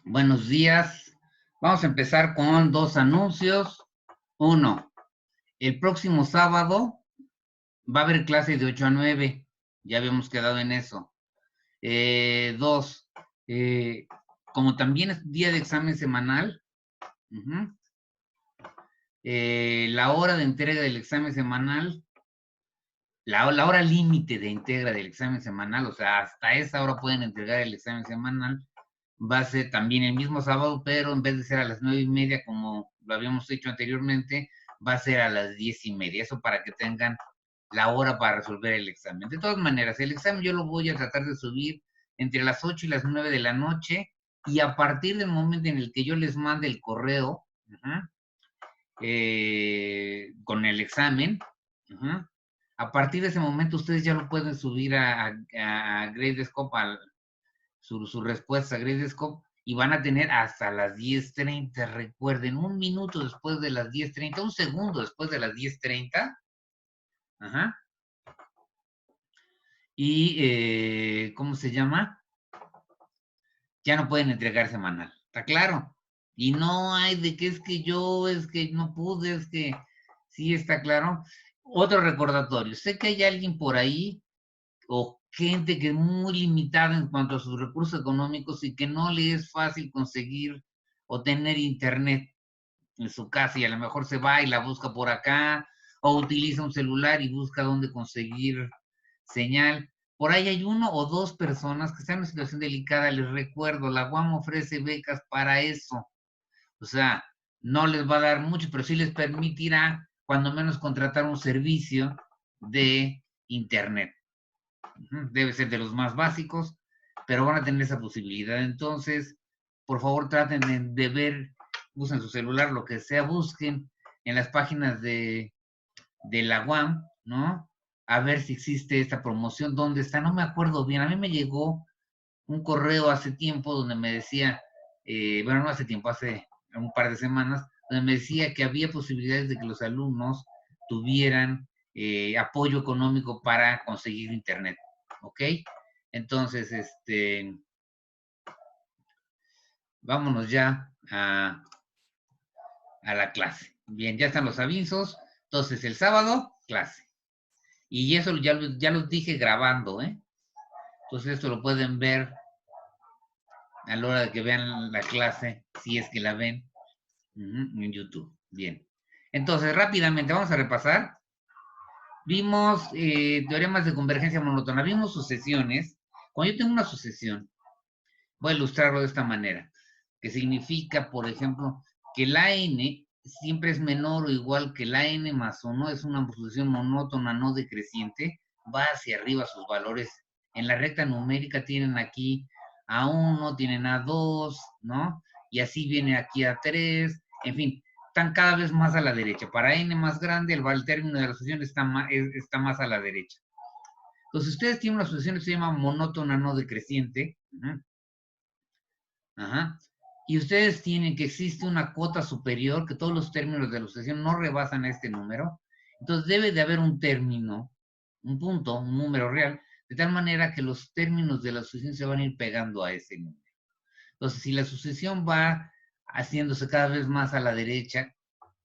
Buenos días. Vamos a empezar con dos anuncios. Uno, el próximo sábado va a haber clases de 8 a 9. Ya habíamos quedado en eso. Dos, como también es día de examen semanal, la hora de entrega del examen semanal, la hora límite de entrega del examen semanal, o sea, hasta esa hora pueden entregar el examen semanal, va a ser también el mismo sábado, pero en vez de ser a las 9:30, como lo habíamos hecho anteriormente, va a ser a las 10:30. Eso para que tengan la hora para resolver el examen. De todas maneras, el examen yo lo voy a tratar de subir entre las 8 y las 9 de la noche, y a partir del momento en el que yo les mande el correo con el examen, a partir de ese momento ustedes ya lo pueden subir a Gradescope, su respuesta a Gradescope, y van a tener hasta las 10:30. Recuerden, un minuto después de las 10:30, un segundo después de las 10:30, y ¿cómo se llama? Ya no pueden entregar semanal, ¿está claro? Y no hay de que es que no pude, es que sí, está claro. Otro recordatorio, sé que hay alguien por ahí o gente que es muy limitada en cuanto a sus recursos económicos y que no le es fácil conseguir o tener internet en su casa, y a lo mejor se va y la busca por acá, o utiliza un celular y busca dónde conseguir señal. Por ahí hay uno o dos personas que están en una situación delicada. Les recuerdo, la UAM ofrece becas para eso. O sea, no les va a dar mucho, pero sí les permitirá, cuando menos, contratar un servicio de internet. Debe ser de los más básicos, pero van a tener esa posibilidad. Entonces, por favor, traten de ver, usen su celular, lo que sea, busquen en las páginas de la UAM, ¿no? A ver si existe esta promoción. ¿Dónde está? No me acuerdo bien. A mí me llegó un correo hace tiempo donde me decía, bueno, no hace tiempo, hace un par de semanas, donde me decía que había posibilidades de que los alumnos tuvieran apoyo económico para conseguir internet, ¿ok? Entonces, vámonos ya a la clase. Bien, ya están los avisos. Entonces, el sábado, clase. Y eso ya los dije grabando, ¿eh? Entonces, esto lo pueden ver a la hora de que vean la clase, si es que la ven en YouTube. Bien. Entonces, rápidamente vamos a repasar. Vimos teoremas de convergencia monótona, vimos sucesiones. Cuando yo tengo una sucesión, voy a ilustrarlo de esta manera, que significa, por ejemplo, que la n siempre es menor o igual que la n más 1, es una sucesión monótona no decreciente, va hacia arriba sus valores. En la recta numérica tienen aquí a 1, tienen a 2, ¿no? Y así viene aquí a 3, en fin, están cada vez más a la derecha. Para n más grande, el término de la sucesión está más a la derecha. Entonces, ustedes tienen una sucesión que se llama monótona no decreciente. Y ustedes tienen que existe una cuota superior, que todos los términos de la sucesión no rebasan este número. Entonces, debe de haber un término, un punto, un número real, de tal manera que los términos de la sucesión se van a ir pegando a ese número. Entonces, si la sucesión va haciéndose cada vez más a la derecha,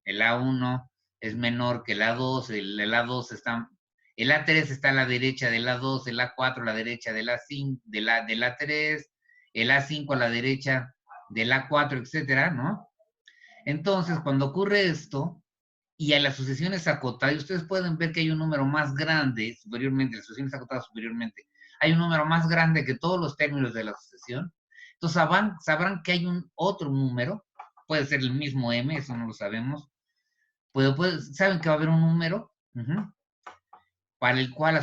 el A1 es menor que el A2, el A2 está, el A3 está a la derecha del A2, el A4 a la derecha del A5, del A3, el A5 a la derecha del A4, etcétera, ¿no? Entonces, cuando ocurre esto, y a las sucesiones acotadas, y ustedes pueden ver que hay un número más grande superiormente, las sucesiones acotadas superiormente, hay un número más grande que todos los términos de la sucesión. Entonces, sabrán que hay un otro número, puede ser el mismo m, eso no lo sabemos, saben que va a haber un número para el cual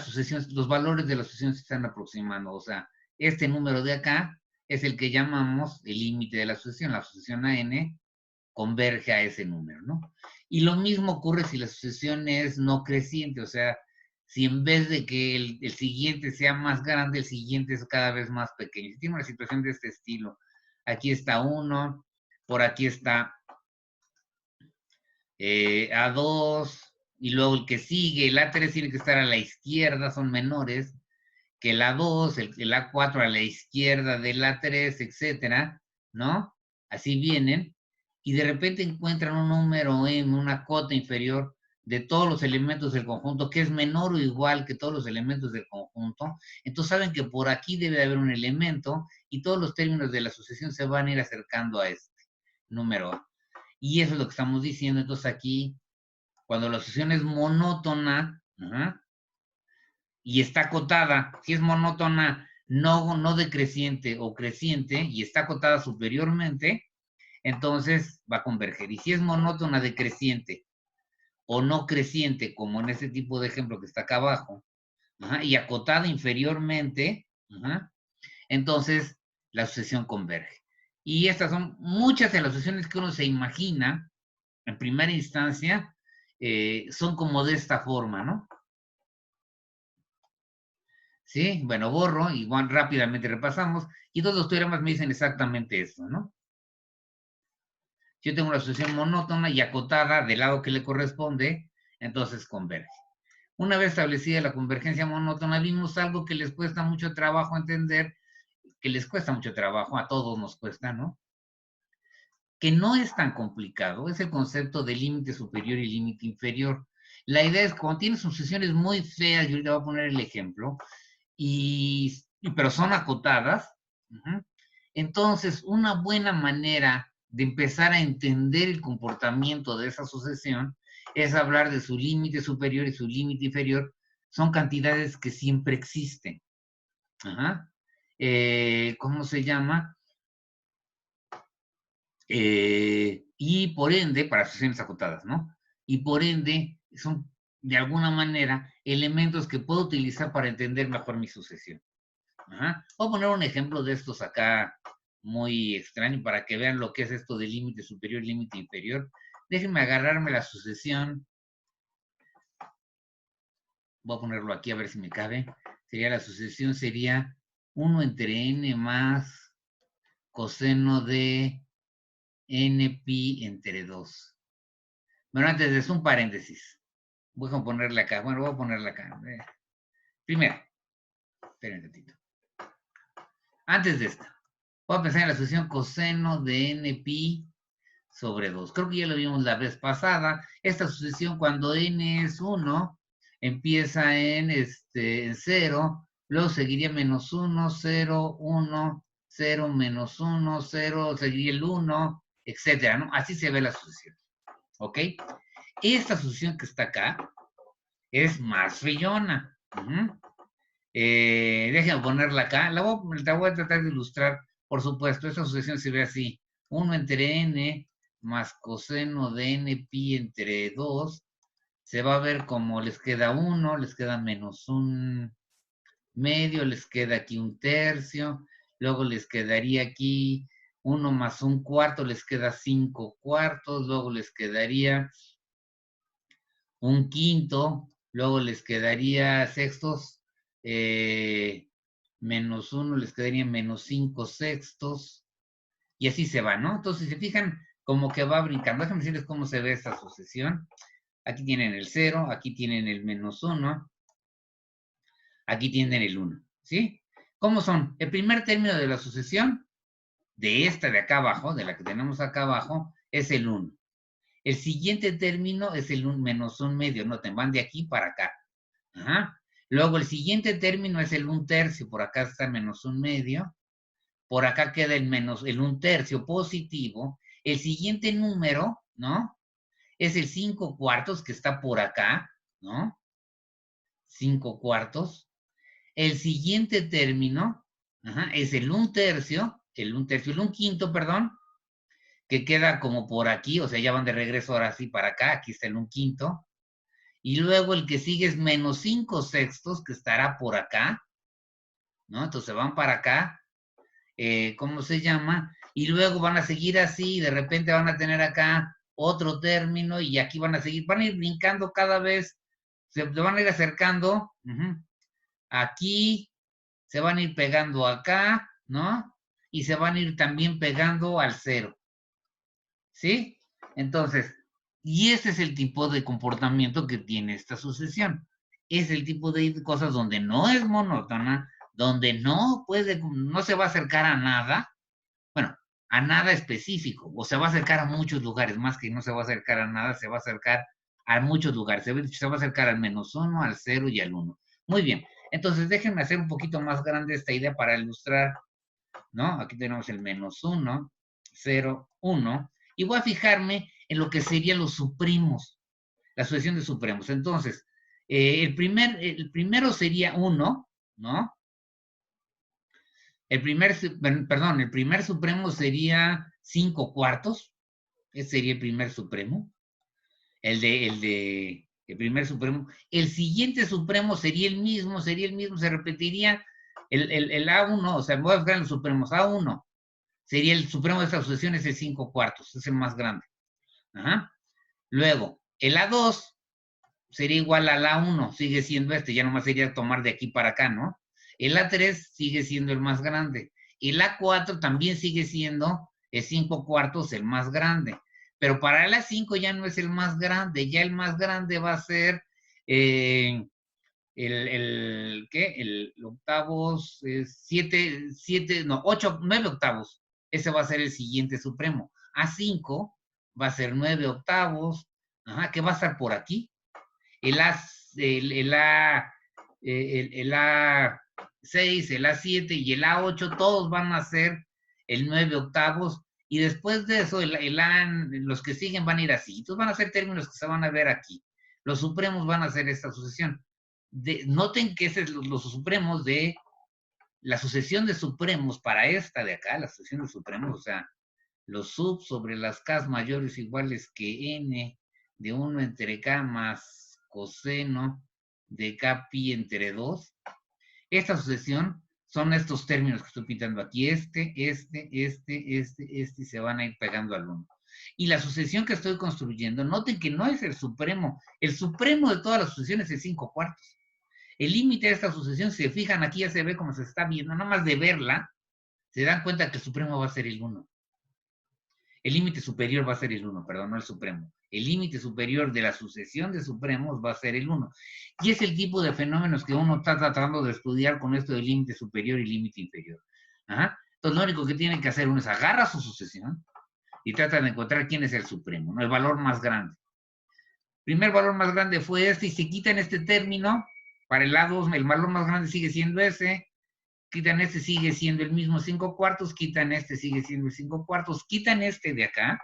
los valores de la sucesión se están aproximando. O sea, este número de acá es el que llamamos el límite de la sucesión a n converge a ese número, ¿no? Y lo mismo ocurre si la sucesión es no creciente, o sea, si en vez de que el siguiente sea más grande, el siguiente es cada vez más pequeño. Si tiene una situación de este estilo, aquí está 1, por aquí está A2, y luego el que sigue, el A3 tiene que estar a la izquierda, son menores que la 2, el A4 a la izquierda del A3, etcétera, ¿no? Así vienen, y de repente encuentran un número M, una cota inferior de todos los elementos del conjunto, que es menor o igual que todos los elementos del conjunto, entonces saben que por aquí debe haber un elemento, y todos los términos de la sucesión se van a ir acercando a este número A. Y eso es lo que estamos diciendo. Entonces aquí, cuando la sucesión es monótona, y está acotada, si es monótona, no decreciente o creciente, y está acotada superiormente, entonces va a converger. Y si es monótona decreciente o no creciente, como en este tipo de ejemplo que está acá abajo, y acotada inferiormente, entonces la sucesión converge. Y estas son muchas de las sucesiones que uno se imagina en primera instancia, son como de esta forma, ¿no? ¿Sí? Bueno, borro y rápidamente repasamos, y todos los teoremas me dicen exactamente esto, ¿no? Yo tengo una sucesión monótona y acotada del lado que le corresponde, entonces converge. Una vez establecida la convergencia monótona, vimos algo que les cuesta mucho trabajo entender, que les cuesta mucho trabajo, a todos nos cuesta, ¿no? Que no es tan complicado, es el concepto de límite superior y límite inferior. La idea es que cuando tienes sucesiones muy feas, yo ahorita voy a poner el ejemplo, pero son acotadas, entonces una buena manera de empezar a entender el comportamiento de esa sucesión es hablar de su límite superior y su límite inferior. Son cantidades que siempre existen. ¿Cómo se llama? Y por ende, para sucesiones acotadas, ¿no? Y por ende, son de alguna manera elementos que puedo utilizar para entender mejor mi sucesión. Voy a poner un ejemplo de estos acá muy extraño para que vean lo que es esto de límite superior y límite inferior. Déjenme agarrarme la sucesión. Voy a ponerlo aquí a ver si me cabe. La sucesión sería 1 entre n más coseno de n pi entre 2. Bueno, antes de eso, un paréntesis. Voy a ponerle acá. Bueno, voy a ponerle acá. Primero, esperen un ratito. Antes de esto, voy a pensar en la sucesión coseno de n pi sobre 2. Creo que ya lo vimos la vez pasada. Esta sucesión, cuando n es 1, empieza en 0, luego seguiría menos 1, 0, 1, 0, menos 1, 0, seguiría el 1, etcétera, ¿no? Así se ve la sucesión. ¿Ok? Esta sucesión que está acá es más feyona. Déjenme ponerla acá. La voy a tratar de ilustrar, por supuesto. Esta sucesión se ve así. 1 entre n más coseno de n pi entre 2. Se va a ver como les queda 1, les queda menos 1 medio, les queda aquí 1/3. Luego les quedaría aquí 1 más 1/4, les queda 5/4. Luego les quedaría 1/5. Luego les quedaría sextos, menos 1, les quedaría menos 5/6. Y así se va, ¿no? Entonces, si se fijan, como que va brincando. Déjenme decirles cómo se ve esta sucesión. Aquí tienen el 0, aquí tienen el menos 1, aquí tienen el 1, ¿sí? ¿Cómo son? El primer término de la sucesión, de esta de acá abajo, de la que tenemos acá abajo, es el 1. El siguiente término es el menos 1 medio, noten, van de aquí para acá. Luego el siguiente término es el 1/3, por acá está menos 1 medio, por acá queda el 1/3 positivo. El siguiente número, ¿no? Es el 5/4 que está por acá, ¿no? 5/4. El siguiente término es el 1/3, el 1/5, perdón, que queda como por aquí, o sea, ya van de regreso ahora sí para acá, aquí está el 1/5. Y luego el que sigue es menos 5/6, que estará por acá, ¿no? Entonces van para acá, ¿cómo se llama? Y luego van a seguir así, y de repente van a tener acá otro término, y aquí van a seguir, van a ir brincando cada vez, se van a ir acercando, aquí, se van a ir pegando acá, ¿no? Y se van a ir también pegando al 0, ¿sí? Entonces, y ese es el tipo de comportamiento que tiene esta sucesión. Es el tipo de cosas donde no es monótona, donde no se va a acercar a nada, bueno, a nada específico, o se va a acercar a muchos lugares, más que no se va a acercar a nada, se va a acercar a muchos lugares, se va a acercar al -1, al 0 y al 1. Muy bien, entonces déjenme hacer un poquito más grande esta idea para ilustrar, ¿no? Aquí tenemos el -1, 0, 1, y voy a fijarme en lo que serían los supremos, la sucesión de supremos. Entonces, el primero sería 1, ¿no? El primer supremo sería 5 cuartos. Ese sería el primer supremo. El primer supremo. El siguiente supremo sería el mismo, se repetiría el A1, o sea, voy a buscar los supremos. A1 sería el supremo de esta sucesión, es el 5 cuartos, es el más grande. Ajá. Luego, el A2 sería igual al A1, sigue siendo ya nomás sería tomar de aquí para acá, ¿no? El A3 sigue siendo el más grande. El A4 también sigue siendo el 5 cuartos el más grande. Pero para el A5 ya no es el más grande, ya el más grande va a ser ¿qué? El octavos, 9 octavos. Ese va a ser el siguiente supremo. A5 va a ser 9 octavos, ajá, que va a estar por aquí. El A6, el A7 y el A8, todos van a ser el 9 octavos, y después de eso, los que siguen van a ir así. Entonces van a ser términos que se van a ver aquí. Los supremos van a ser esta sucesión. Noten que ese es los supremos de la sucesión de supremos para esta de acá, la sucesión de supremos, o sea, los sub sobre las k mayores iguales que n de 1 entre k más coseno de k pi entre 2. Esta sucesión son estos términos que estoy pintando aquí. Y se van a ir pegando al 1. Y la sucesión que estoy construyendo, noten que no es el supremo. El supremo de todas las sucesiones es 5 cuartos. El límite de esta sucesión, si se fijan aquí, ya se ve como se está viendo. Nada más de verla, se dan cuenta que el supremo va a ser el 1. El límite superior va a ser el 1, perdón, no el supremo. El límite superior de la sucesión de supremos va a ser el 1. Y es el tipo de fenómenos que uno está tratando de estudiar con esto del límite superior y límite inferior. Ajá. Entonces, lo único que tiene que hacer uno es agarrar su sucesión y trata de encontrar quién es el supremo, ¿no? El valor más grande. El primer valor más grande fue este, y se quitan este término. Para el A2, el valor más grande sigue siendo ese. Quitan este, sigue siendo el mismo 5 cuartos, quitan este, sigue siendo el 5 cuartos, quitan este de acá,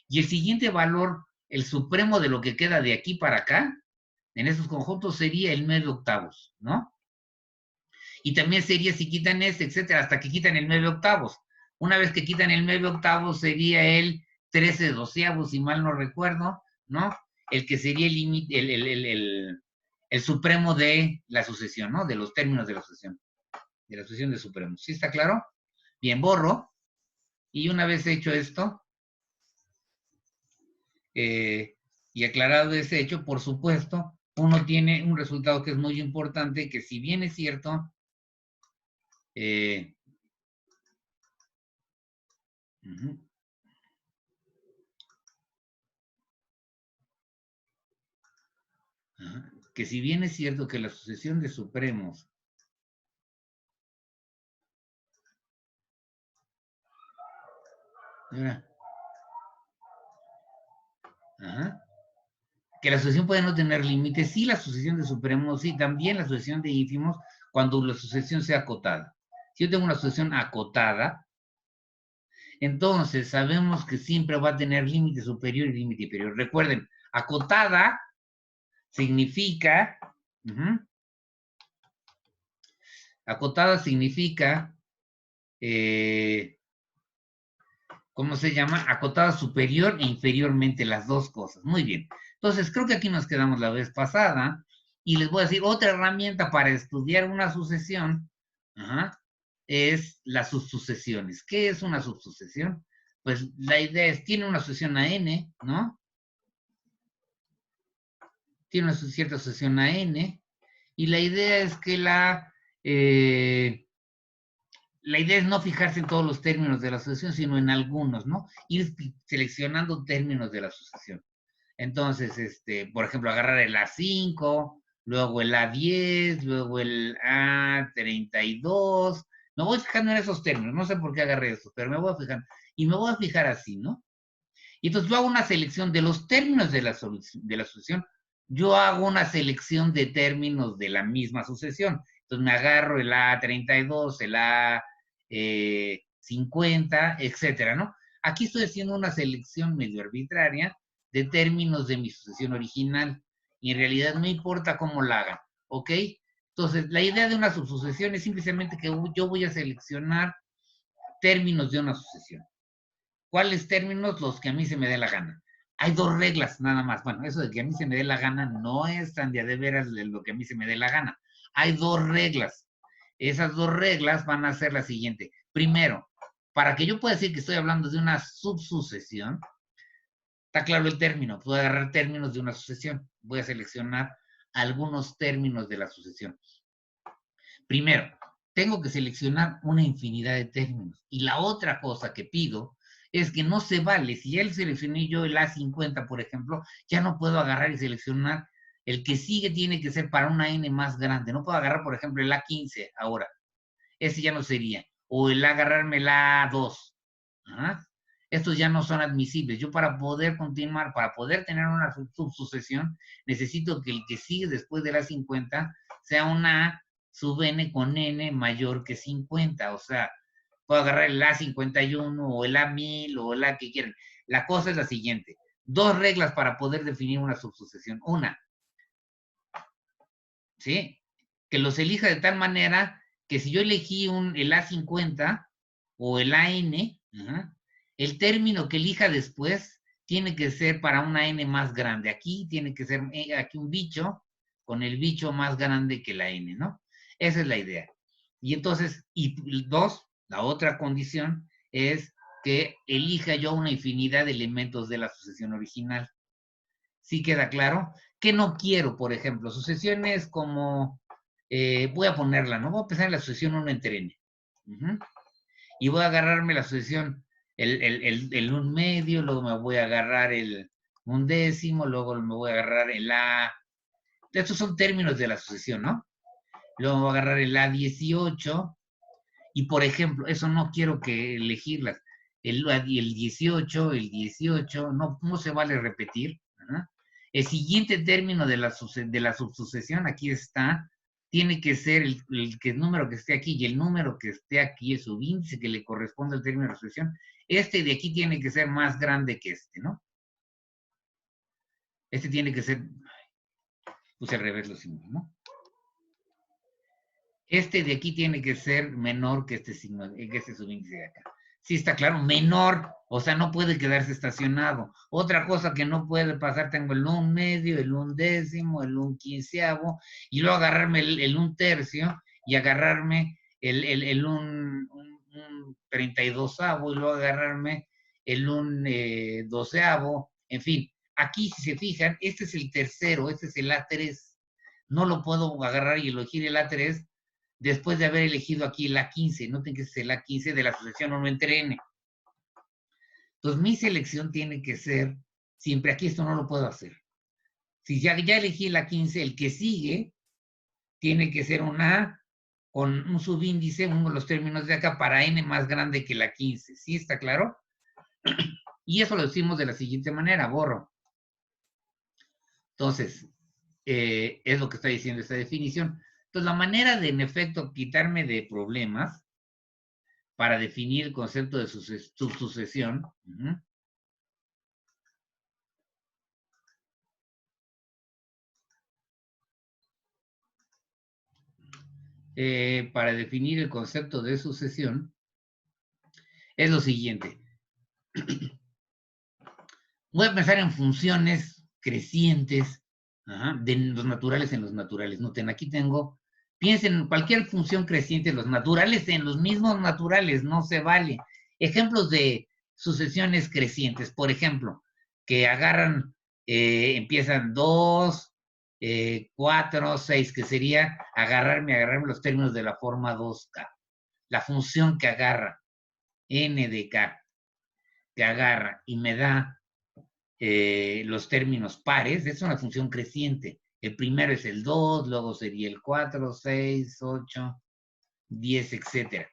y el siguiente valor, el supremo de lo que queda de aquí para acá, en esos conjuntos sería el 9 octavos, ¿no? Y también sería si quitan este, etcétera, hasta que quitan el 9 octavos. Una vez que quitan el 9 octavos sería el 13 doceavos, si mal no recuerdo, ¿no? El que sería el límite, el supremo de la sucesión, ¿no? De los términos de la sucesión. De la sucesión de supremos. ¿Sí está claro? Bien, borro. Y una vez hecho esto, y aclarado ese hecho, por supuesto, uno tiene un resultado que es muy importante, que si bien es cierto, que si bien es cierto que la sucesión de supremos que la sucesión puede no tener límites, sí, la sucesión de supremos, sí, también la sucesión de ínfimos, cuando la sucesión sea acotada. Si yo tengo una sucesión acotada, entonces sabemos que siempre va a tener límite superior y límite inferior. Recuerden, acotada significa, acotada significa, ¿cómo se llama? Acotada superior e inferiormente, las dos cosas. Muy bien. Entonces, creo que aquí nos quedamos la vez pasada, y les voy a decir otra herramienta para estudiar una sucesión, es las subsucesiones. ¿Qué es una subsucesión? Pues la idea es, tiene una sucesión a n, ¿no? Tiene una cierta sucesión a n, y la idea es que la idea es no fijarse en todos los términos de la sucesión, sino en algunos, ¿no? Ir seleccionando términos de la sucesión. Entonces, por ejemplo, agarrar el A5, luego el A10, luego el A32. Me voy fijando en esos términos, no sé por qué agarré eso, pero me voy a fijar. Y me voy a fijar así, ¿no? Y entonces yo hago una selección de los términos de la sucesión. Yo hago una selección de términos de la misma sucesión. Entonces me agarro el A32, el A50, etcétera, ¿no? Aquí estoy haciendo una selección medio arbitraria de términos de mi sucesión original. Y en realidad no importa cómo la hagan, ¿ok? Entonces, la idea de una subsucesión es simplemente que yo voy a seleccionar términos de una sucesión. ¿Cuáles términos? Los que a mí se me dé la gana. Hay dos reglas nada más. Bueno, eso de que a mí se me dé la gana no es tan de veras de lo que a mí se me dé la gana. Hay dos reglas. Esas dos reglas van a ser la siguiente. Primero, para que yo pueda decir que estoy hablando de una subsucesión, está claro el término. Puedo agarrar términos de una sucesión. Voy a seleccionar algunos términos de la sucesión. Primero, tengo que seleccionar una infinidad de términos. Y la otra cosa que pido es que no se vale, si ya seleccioné yo el A50, por ejemplo, ya no puedo agarrar y seleccionar el que sigue, tiene que ser para una N más grande. No puedo agarrar, por ejemplo, el A15 ahora. Ese ya no sería. O el agarrarme el A2. ¿Ah? Estos ya no son admisibles. Yo para poder continuar, para poder tener una subsucesión, necesito que el que sigue después del A50 sea una A sub n con n mayor que 50. O sea, puedo agarrar el A51 o el A1000 o el A que quieran. La cosa es la siguiente. Dos reglas para poder definir una subsucesión. Una, ¿sí? Que los elija de tal manera que si yo elegí el A50 o el AN, el término que elija después tiene que ser para una N más grande. Aquí tiene que ser aquí un bicho con el bicho más grande que la N, ¿no? Esa es la idea. Y entonces, y dos, la otra condición es que elija yo una infinidad de elementos de la sucesión original. ¿Sí queda claro? ¿Qué no quiero, por ejemplo? Sucesiones como, voy a ponerla, ¿no? Voy a empezar en la sucesión 1 entre n. Y voy a agarrarme la sucesión, el 1 medio, luego me voy a agarrar el 1/10, luego me voy a agarrar el A. Estos son términos de la sucesión, ¿no? Luego voy a agarrar el A18. Y, por ejemplo, eso no quiero que elegirlas. El 18, no se vale repetir. ¿verdad? El siguiente término de la subsucesión, aquí está, tiene que ser el número que esté aquí y el número que esté aquí, el subíndice que le corresponde al término de la sucesión. Este de aquí tiene que ser más grande que este, ¿no? Este tiene que ser, puse al revés los signos, ¿no? Este de aquí tiene que ser menor que este signo, que este subíndice de acá. Sí, está claro, menor, o sea, no puede quedarse estacionado. Otra cosa que no puede pasar, tengo el 1 medio, el 1/10, el 1/15, y luego agarrarme el 1/3 y agarrarme el 1/32, y luego agarrarme el 1/12, en fin. Aquí, si se fijan, este es el tercero, este es el A3. No lo puedo agarrar y elegir el A3 después de haber elegido aquí la 15. Noten que es la 15 de la sucesión 1 entre n. Entonces, mi selección tiene que ser, siempre aquí esto no lo puedo hacer. Si ya elegí la 15, el que sigue tiene que ser una A con un subíndice, uno de los términos de acá, para n más grande que la 15. ¿Sí está claro? Y eso lo decimos de la siguiente manera, borro. Entonces, es lo que está diciendo esta definición. Entonces, la manera de, en efecto, quitarme de problemas para definir el concepto de subsucesión. Para definir el concepto de sucesión es lo siguiente. Voy a pensar en funciones crecientes de los naturales en los naturales. Noten, aquí tengo, piensen en cualquier función creciente, los naturales en los mismos naturales, no se vale. Ejemplos de sucesiones crecientes, por ejemplo, que agarran, empiezan 2, 4, 6, que sería agarrarme los términos de la forma 2K. La función que agarra, n de k, que agarra y me da los términos pares, es una función creciente. El primero es el 2, luego sería el 4, 6, 8, 10, etc.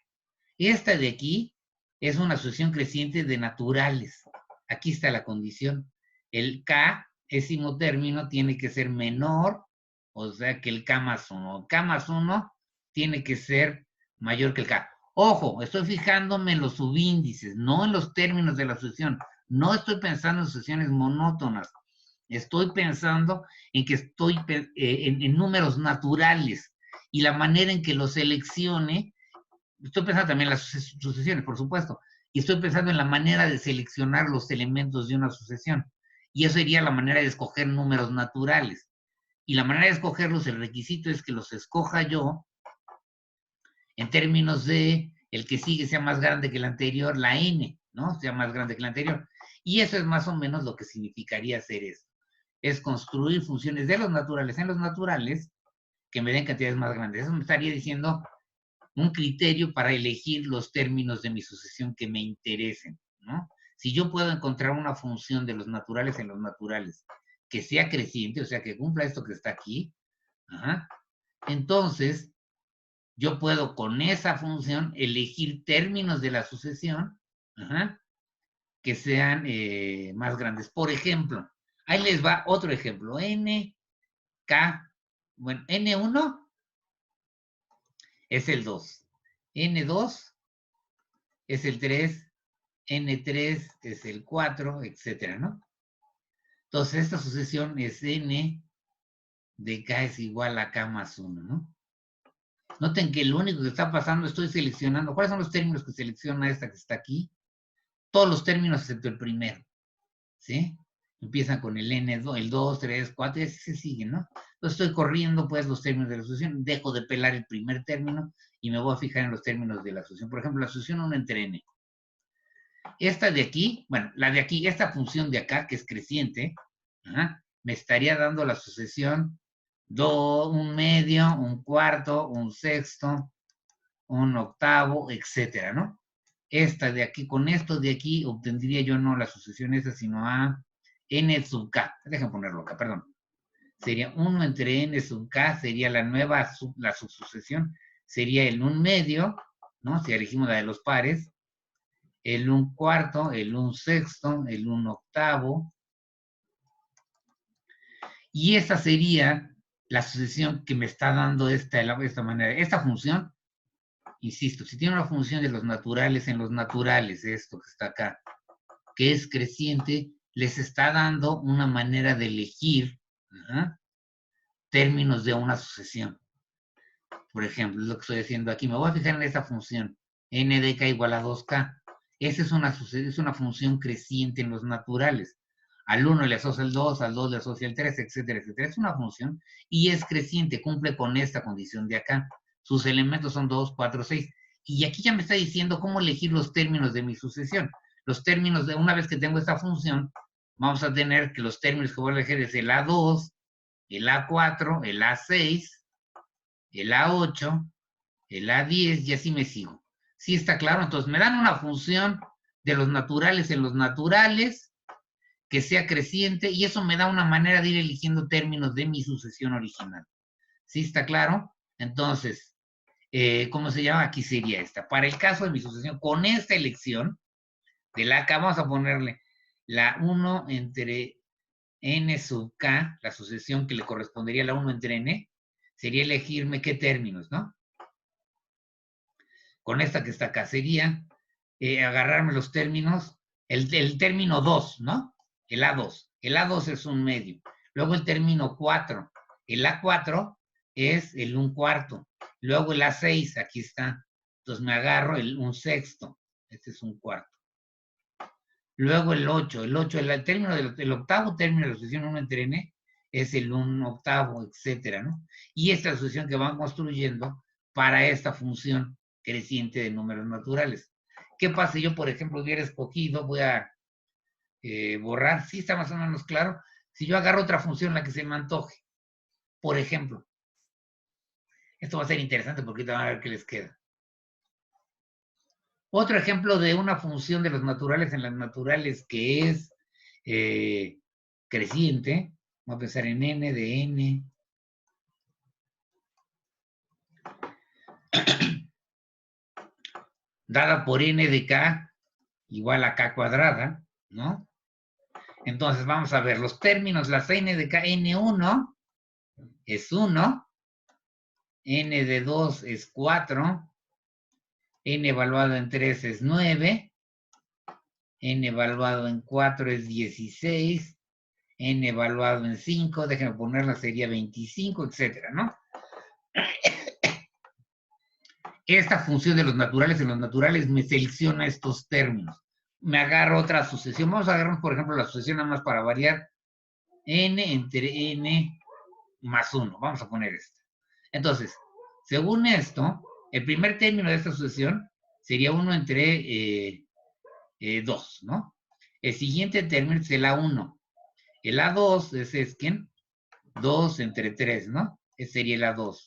Esta de aquí es una sucesión creciente de naturales. Aquí está la condición. El K, décimo término, tiene que ser menor, o sea que el K más 1. El K más 1 tiene que ser mayor que el K. Ojo, estoy fijándome en los subíndices, no en los términos de la sucesión. No estoy pensando en sucesiones monótonas. Estoy pensando en que estoy en números naturales y la manera en que los seleccione. Estoy pensando también en las sucesiones, por supuesto, y estoy pensando en la manera de seleccionar los elementos de una sucesión. Y eso sería la manera de escoger números naturales. Y la manera de escogerlos, el requisito es que los escoja yo en términos de el que sigue sea más grande que el anterior, la n, ¿no? Sea más grande que el anterior. Y eso es más o menos lo que significaría hacer esto. Es construir funciones de los naturales en los naturales que me den cantidades más grandes. Eso me estaría diciendo un criterio para elegir los términos de mi sucesión que me interesen, ¿no? Si yo puedo encontrar una función de los naturales en los naturales que sea creciente, o sea, que cumpla esto que está aquí, entonces yo puedo con esa función elegir términos de la sucesión que sean más grandes. Por ejemplo, ahí les va otro ejemplo. N, K, bueno, N1 es el 2. N2 es el 3, N3 es el 4, etcétera, ¿no? Entonces, esta sucesión es N de K es igual a K más 1, ¿no? Noten que lo único que está pasando, estoy seleccionando, ¿cuáles son los términos que selecciona esta que está aquí? Todos los términos excepto el primero, ¿sí? Empiezan con el N2, el 2, 3, 4, y así se siguen, ¿no? Entonces estoy corriendo, pues, los términos de la sucesión, dejo de pelar el primer término y me voy a fijar en los términos de la sucesión. Por ejemplo, la sucesión 1 entre N. Esta de aquí, bueno, la de aquí, esta función de acá, que es creciente, me estaría dando la sucesión un medio, un cuarto, un sexto, un octavo, etcétera, ¿no? Esta de aquí, con esto de aquí, obtendría yo no la sucesión esa, sino a n sub k. Déjenme ponerlo acá, perdón. Sería 1 entre n sub k, sería la nueva, la subsucesión, sería el 1 medio, ¿no? Si elegimos la de los pares, el 1 cuarto, el 1 sexto, el 1 octavo. Y esa sería la sucesión que me está dando de esta manera. Esta función, insisto, si tiene una función de los naturales en los naturales, esto que está acá, que es creciente, les está dando una manera de elegir términos de una sucesión. Por ejemplo, es lo que estoy haciendo aquí. Me voy a fijar en esta función, n de k igual a 2k. Esa es una función creciente en los naturales. Al 1 le asocia el 2, al 2 le asocia el 3, etcétera, etcétera. Es una función y es creciente, cumple con esta condición de acá. Sus elementos son 2, 4, 6. Y aquí ya me está diciendo cómo elegir los términos de mi sucesión. Los términos de una vez que tengo esta función, vamos a tener que los términos que voy a elegir es el A2, el A4, el A6, el A8, el A10 y así me sigo. ¿Sí está claro? Entonces me dan una función de los naturales en los naturales que sea creciente y eso me da una manera de ir eligiendo términos de mi sucesión original. ¿Sí está claro? Entonces, ¿cómo se llama? Aquí sería esta. Para el caso de mi sucesión, con esta elección de la K, vamos a ponerle la 1 entre n sub k, la sucesión que le correspondería a la 1 entre n, sería elegirme qué términos, ¿no? Con esta que está acá sería agarrarme los términos, el término 2, ¿no? El A2. El A2 es un medio. Luego el término 4. El A4 es el 1 cuarto. Luego el A6, aquí está. Entonces me agarro un sexto. Este es un cuarto. Luego el 8. El 8, el término el octavo término de la sucesión 1 entre n es el 1 octavo, etcétera, ¿no? Y esta es la sucesión que van construyendo para esta función creciente de números naturales. ¿Qué pasa si yo, por ejemplo, hubiera escogido, voy a borrar, sí está más o menos claro, si yo agarro otra función, la que se me antoje, por ejemplo, esto va a ser interesante porque ahorita van a ver qué les queda. Otro ejemplo de una función de los naturales en las naturales que es creciente, vamos a pensar en n de n, dada por n de k igual a k cuadrada, ¿no? Entonces vamos a ver los términos, las n de k, n1 es 1, n de 2 es 4, n evaluado en 3 es 9, n evaluado en 4 es 16, n evaluado en 5, déjenme ponerla, sería 25, etcétera, ¿no? Esta función de los naturales en los naturales me selecciona estos términos. Me agarro otra sucesión. Vamos a agarrar, por ejemplo, la sucesión nada más para variar. N entre n más 1. Vamos a poner esto. Entonces, según esto, el primer término de esta sucesión sería 1 entre 2, ¿no? El siguiente término es el A1. El A2 es ¿quién? 2 entre 3, ¿no? Ese sería el A2.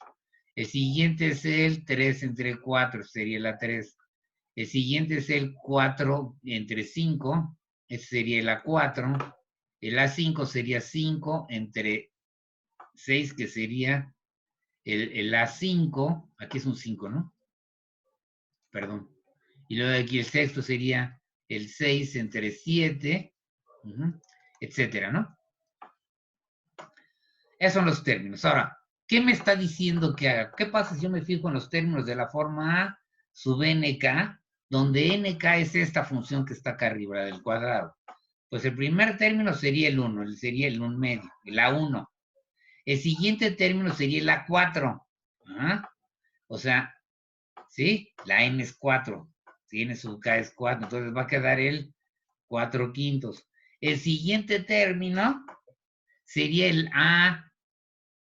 El siguiente es el 3 entre 4, sería el A3. El siguiente es el 4 entre 5, ese sería el A4. El A5 sería 5 entre 6, que sería el A5. Aquí es un 5, ¿no? Perdón. Y luego aquí el sexto sería el 6 entre 7, etcétera, ¿no? Esos son los términos. Ahora, ¿qué me está diciendo que haga? ¿Qué pasa si yo me fijo en los términos de la forma A sub nk, donde nk es esta función que está acá arriba del cuadrado? Pues el primer término sería el 1, sería el 1 medio, el A1. El siguiente término sería el A4. ¿Ah? O sea, ¿sí? La n es 4. Si n sub k es 4, entonces va a quedar el 4 quintos. El siguiente término sería el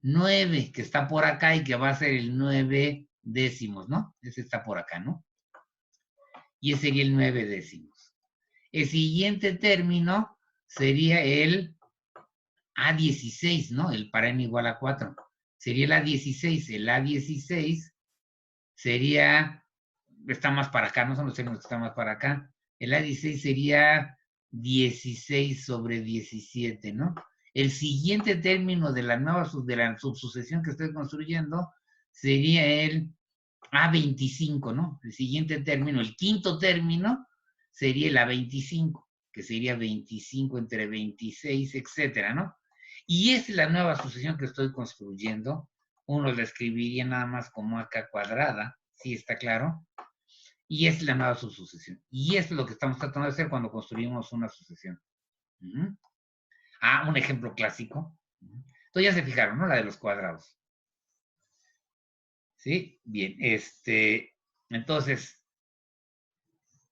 A9, que está por acá y que va a ser el 9 décimos, ¿no? Ese está por acá, ¿no? Y ese sería el 9 décimos. El siguiente término sería el A16, ¿no? El para n igual a 4. Sería el A16. El A16 sería, está más para acá, no son los términos que están más para acá. El A16 sería 16 sobre 17, ¿no? El siguiente término de la nueva de la subsucesión que estoy construyendo sería el A25, ¿no? El siguiente término, el quinto término, sería el A25, que sería 25 entre 26, etcétera, ¿no? Y es la nueva sucesión que estoy construyendo. Uno la escribiría nada más como AK cuadrada, ¿sí está claro? Y es la nueva subsucesión. Y es lo que estamos tratando de hacer cuando construimos una sucesión. Un ejemplo clásico. Entonces ya se fijaron, ¿no? La de los cuadrados. ¿Sí? Bien, entonces,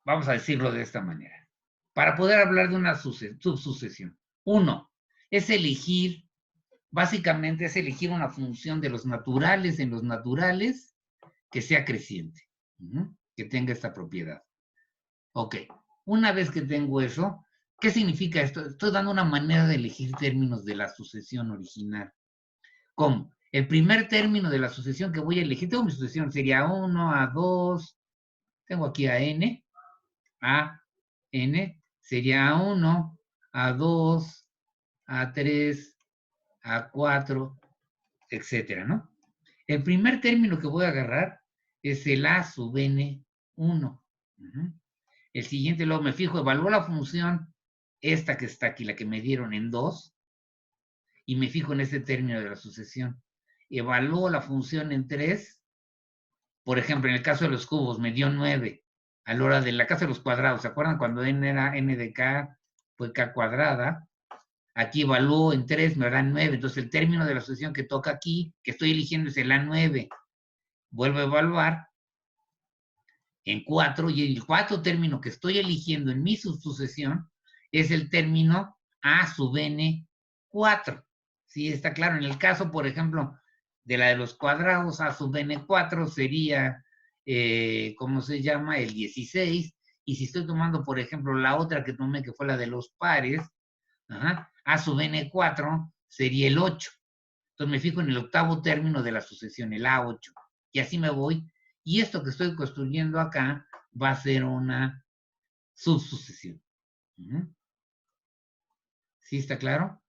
vamos a decirlo de esta manera. Para poder hablar de una subsucesión, uno, es elegir, básicamente es elegir una función de los naturales en los naturales que sea creciente, que tenga esta propiedad. Ok, una vez que tengo eso, ¿qué significa esto? Estoy dando una manera de elegir términos de la sucesión original. ¿Cómo? El primer término de la sucesión que voy a elegir, tengo mi sucesión, sería A1, A2, tengo aquí a n, sería A1, A2, A3, A4, etcétera, ¿no? El primer término que voy a agarrar es el A sub n1. El siguiente, luego me fijo, evalúo la función, esta que está aquí, la que me dieron en 2, y me fijo en este término de la sucesión. Evalúo la función en 3, por ejemplo, en el caso de los cubos me dio 9, a la hora de la casa de los cuadrados, ¿se acuerdan cuando n era n de k, fue k cuadrada? Aquí evalúo en 3, me dan 9, entonces el término de la sucesión que toca aquí, que estoy eligiendo es el A9. Vuelvo a evaluar en 4, y el cuarto término que estoy eligiendo en mi subsucesión es el término A sub n4. ¿Sí? Está claro. En el caso, por ejemplo, de la de los cuadrados, A sub n4 sería, ¿cómo se llama? El 16. Y si estoy tomando, por ejemplo, la otra que tomé, que fue la de los pares, A sub n4 sería el 8. Entonces me fijo en el octavo término de la sucesión, el A8. Y así me voy. Y esto que estoy construyendo acá va a ser una subsucesión. ¿Sí está claro?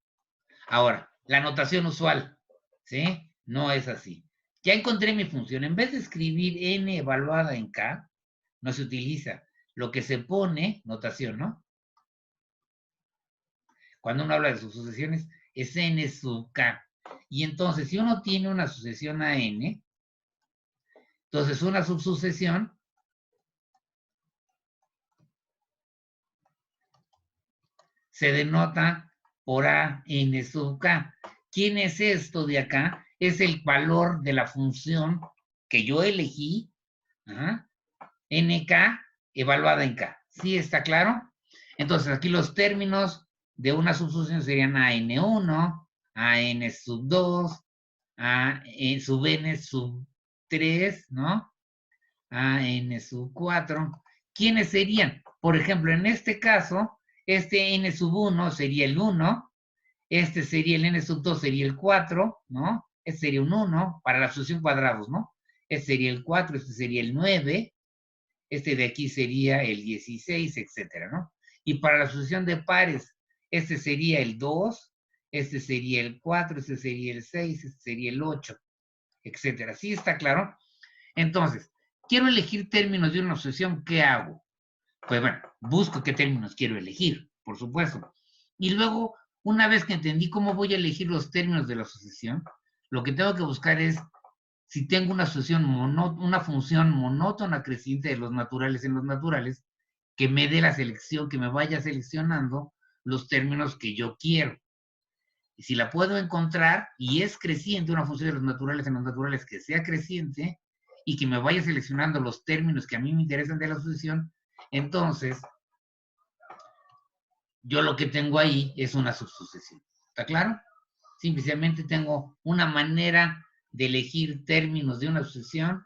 Ahora, la notación usual, ¿sí? No es así. Ya encontré mi función. En vez de escribir n evaluada en k, no se utiliza. Lo que se pone, notación, ¿no? Cuando uno habla de subsuceciones, es n sub k. Y entonces, si uno tiene una sucesión a n, entonces una subsucesión se denota por a n sub k. ¿Quién es esto de acá? Es el valor de la función que yo elegí, nk evaluada en k. ¿Sí está claro? Entonces, aquí los términos de una subsucesión serían a n1, a n sub 2, a sub n sub 3, ¿no? A n sub 4. ¿Quiénes serían? Por ejemplo, en este caso, este n sub 1 sería el 1, este sería el n sub 2 sería el 4, ¿no? Este sería un 1 para la sucesión cuadrados, ¿no? Este sería el 4, este sería el 9, este de aquí sería el 16, etcétera, ¿no? Y para la sucesión de pares, este sería el 2, este sería el 4, este sería el 6, este sería el 8, etcétera. ¿Sí está claro? Entonces, quiero elegir términos de una sucesión, ¿qué hago? Pues bueno, busco qué términos quiero elegir, por supuesto. Y luego, una vez que entendí cómo voy a elegir los términos de la sucesión, lo que tengo que buscar es si tengo una sucesión una función monótona creciente de los naturales en los naturales, que me dé la selección, que me vaya seleccionando los términos que yo quiero. Y si la puedo encontrar y es creciente una función de los naturales en los naturales que sea creciente y que me vaya seleccionando los términos que a mí me interesan de la sucesión, entonces yo lo que tengo ahí es una subsucesión. ¿Está claro? Simplemente tengo una manera de elegir términos de una sucesión.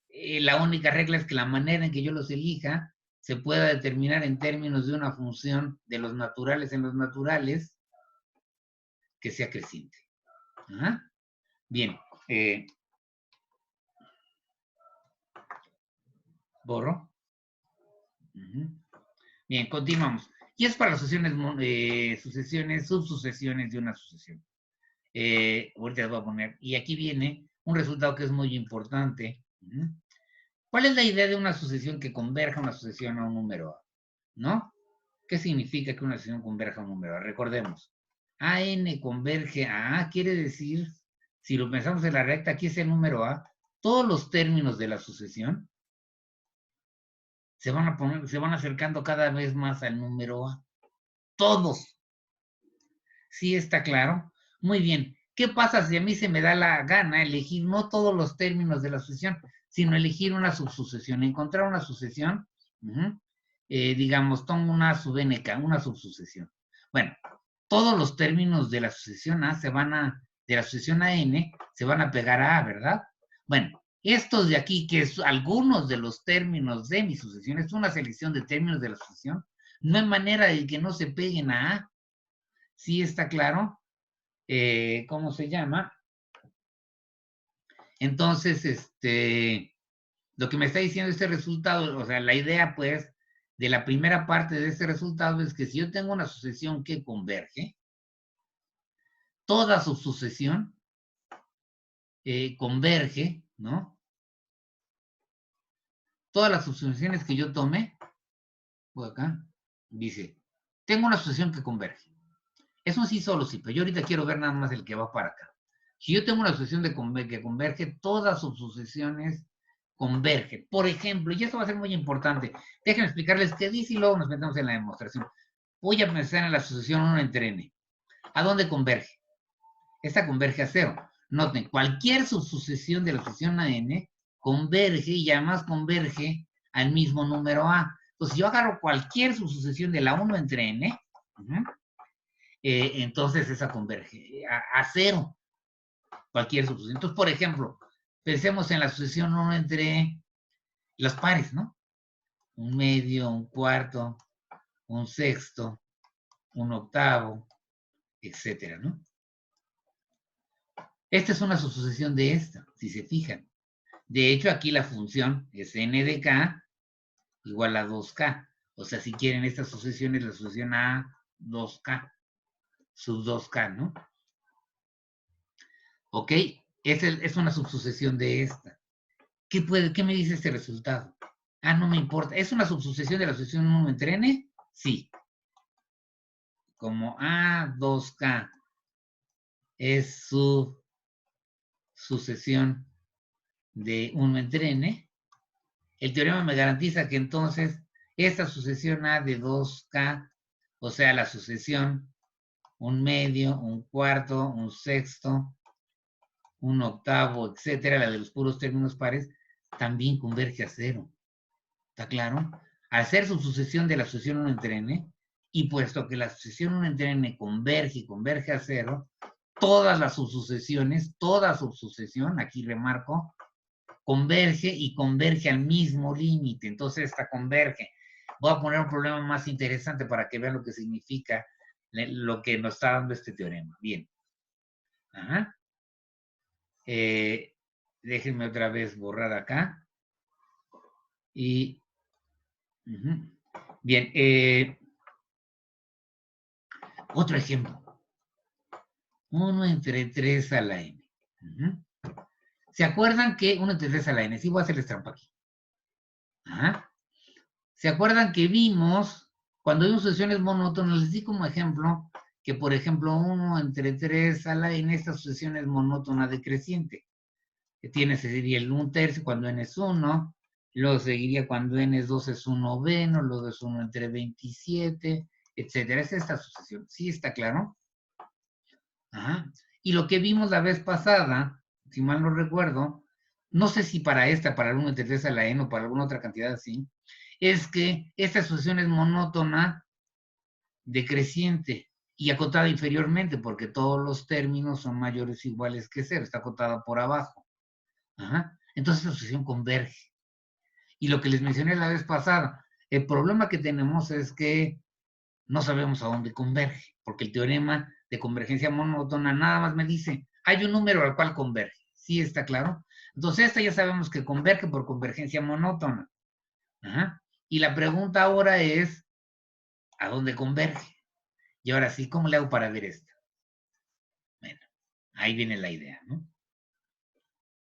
La única regla es que la manera en que yo los elija se pueda determinar en términos de una función de los naturales en los naturales que sea creciente. Ajá. Bien. Borro. Bien, continuamos. Y es para las sucesiones, subsucesiones de una sucesión. Ahorita les voy a poner. Y aquí viene un resultado que es muy importante. ¿Cuál es la idea de una sucesión que converja una sucesión a un número A? ¿No? ¿Qué significa que una sucesión converja a un número A? Recordemos. AN converge a A, quiere decir, si lo pensamos en la recta, aquí es el número A, todos los términos de la sucesión se van acercando cada vez más al número A. Todos. ¿Sí está claro? Muy bien. ¿Qué pasa si a mí se me da la gana elegir no todos los términos de la sucesión, sino elegir una subsucesión? Encontrar una sucesión, digamos, tomo una sub nk, una subsucesión. Bueno, todos los términos de la sucesión A de la sucesión a n, se van a pegar a A, ¿verdad? Bueno, estos de aquí, que es algunos de los términos de mi sucesión, es una selección de términos de la sucesión, no hay manera de que no se peguen a A. ¿Sí está claro? ¿Cómo se llama? Entonces, lo que me está diciendo este resultado, o sea, la idea, pues, de la primera parte de este resultado es que si yo tengo una sucesión que converge, toda subsucesión converge, ¿no? Todas las subsucesiones que yo tome, voy acá, dice, tengo una sucesión que converge. Es un sí solo sí, pero yo ahorita quiero ver nada más el que va para acá. Si yo tengo una sucesión que converge, todas sus sucesiones convergen. Por ejemplo, y esto va a ser muy importante, déjenme explicarles qué dice y luego nos metemos en la demostración. Voy a pensar en la sucesión 1 entre n. ¿A dónde converge? Esta converge a 0. Noten, cualquier subsucesión de la sucesión a n converge y además converge al mismo número a. Entonces, si yo agarro cualquier subsucesión de la 1 entre n, entonces esa converge a 0. Cualquier subsucesión. Entonces, por ejemplo, pensemos en la sucesión 1 entre los pares, ¿no? Un medio, un cuarto, un sexto, un octavo, etcétera, ¿no? Esta es una subsucesión de esta, si se fijan. De hecho, aquí la función es n de k igual a 2k. O sea, si quieren esta sucesión es la sucesión a 2k, sub 2k, ¿no? ¿Ok? Es una subsucesión de esta. ¿Qué me dice este resultado? Ah, no me importa. ¿Es una subsucesión de la sucesión 1 entre n? Sí. Como A2K es su sucesión de 1 entre n, el teorema me garantiza que entonces esta sucesión A de 2K, o sea, la sucesión 1/2, 1/4, 1/6, 1/8, etcétera, la de los puros términos pares, también converge a 0. ¿Está claro? Al ser su sucesión de la sucesión 1 entre n, y puesto que la sucesión 1 entre n converge y converge a 0, todas las subsucesiones, toda subsucesión, aquí remarco, converge y converge al mismo límite. Entonces esta converge. Voy a poner un problema más interesante para que vean lo que significa lo que nos está dando este teorema. Bien. Ajá. Déjenme otra vez borrar acá. Y... Bien. Otro ejemplo. 1 entre 3 a la n. ¿Se acuerdan que 1 entre 3 a la n? Sí, voy a hacerles trampa aquí. Ajá. ¿Se acuerdan que vimos, cuando vimos sucesiones monótonas, les di como ejemplo, que por ejemplo 1 entre 3 a la n, esta sucesión es monótona decreciente? Que tiene, sería el 1/3 cuando n es 1, luego seguiría cuando n es 2 es 1/2, luego es 1 entre 27, etcétera. Es esta sucesión. ¿Sí está claro? Ajá. Y lo que vimos la vez pasada, si mal no recuerdo, no sé si para esta, para el 1 entre 3 a la n o para alguna otra cantidad así, es que esta sucesión es monótona decreciente y acotada inferiormente porque todos los términos son mayores o iguales que 0, está acotada por abajo. Ajá. Entonces la sucesión converge. Y lo que les mencioné la vez pasada, el problema que tenemos es que no sabemos a dónde converge, porque el teorema de convergencia monótona nada más me dice, hay un número al cual converge. ¿Sí está claro? Entonces esta ya sabemos que converge por convergencia monótona. Ajá. Y la pregunta ahora es, ¿a dónde converge? Y ahora sí, ¿cómo le hago para ver esto? Bueno, ahí viene la idea, ¿no?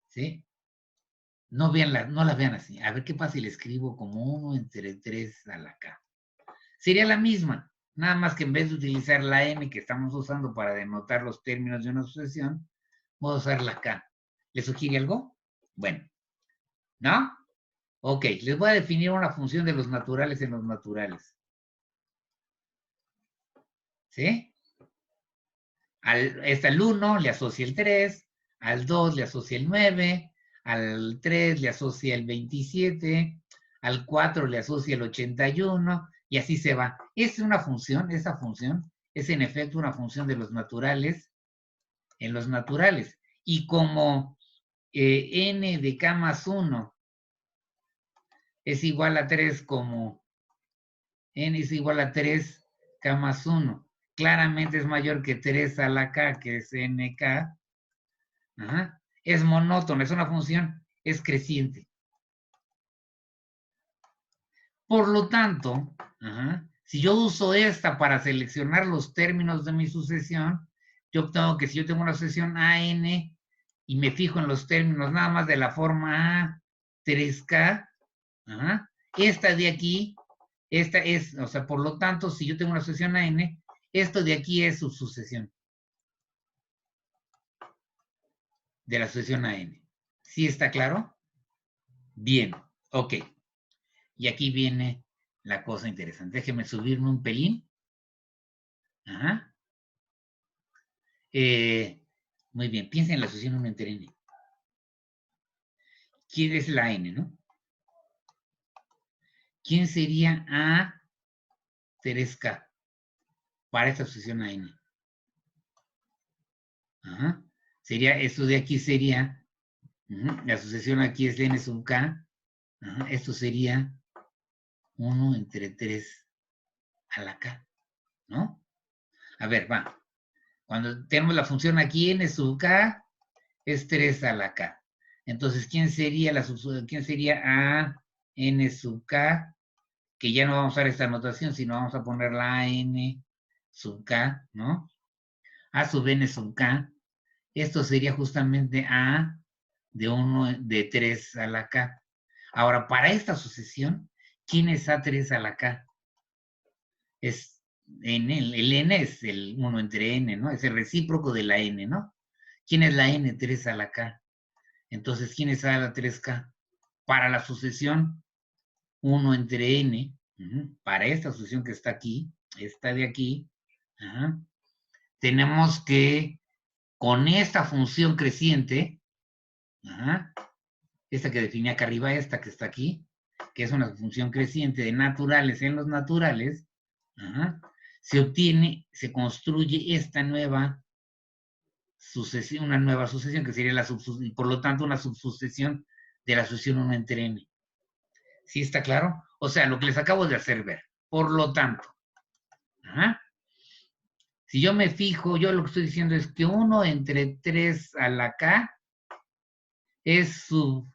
¿Sí? No, no la vean así. A ver qué pasa si le escribo como 1 entre 3 a la K. Sería la misma, nada más que en vez de utilizar la n que estamos usando para denotar los términos de una sucesión, voy a usar la K. ¿Les sugiere algo? Bueno, ¿no? Ok, les voy a definir una función de los naturales en los naturales. ¿Sí? Al 1 le asocia el 3, al 2 le asocia el 9, al 3 le asocia el 27, al 4 le asocia el 81, y así se va. Es una función, esa función es en efecto una función de los naturales en los naturales. Y como n de k más 1 es igual a 3 como n es igual a 3k más 1, claramente es mayor que 3 a la k, que es nk. Ajá. Es monótono, es una función, es creciente. Por lo tanto, si yo uso esta para seleccionar los términos de mi sucesión, yo obtengo que si yo tengo una sucesión AN y me fijo en los términos nada más de la forma A3K, esta de aquí, esta es, o sea, por lo tanto, si yo tengo una sucesión AN, esto de aquí es su sucesión de la sucesión AN. ¿Sí está claro? Bien, ok. Y aquí viene la cosa interesante. Déjeme subirme un pelín. Ajá. Muy bien, piensa en la sucesión 1 entre n. ¿Quién es la n, no? ¿Quién sería a 3k para esta sucesión a n? Ajá. Sería, esto de aquí sería, la sucesión aquí es n sub k. Ajá. Esto sería 1 entre 3 a la k, ¿no? A ver, va. Cuando tenemos la función aquí n sub k, es 3 a la k. Entonces, ¿quién sería a n sub k? Que ya no vamos a usar esta notación, sino vamos a poner la n sub k, ¿no? A sub n sub k, Esto sería justamente A de 1 de 3 a la K. Ahora, para esta sucesión, ¿quién es A3 a la K? Es N, el N es el 1 entre N, ¿no? Es el recíproco de la N, ¿no? ¿Quién es la N3 a la K? Entonces, ¿quién es A a la 3K? Para la sucesión 1 entre N, para esta sucesión que está aquí, esta de aquí, tenemos que, con esta función creciente, esta que definí acá arriba, esta que está aquí, que es una función creciente de naturales en los naturales, se obtiene, se construye esta nueva sucesión, una nueva sucesión que sería la subsucesión, y por lo tanto una subsucesión de la sucesión 1 entre n. ¿Sí está claro? O sea, lo que les acabo de hacer ver. Por lo tanto, si yo me fijo, yo lo que estoy diciendo es que 1 entre 3 a la k es su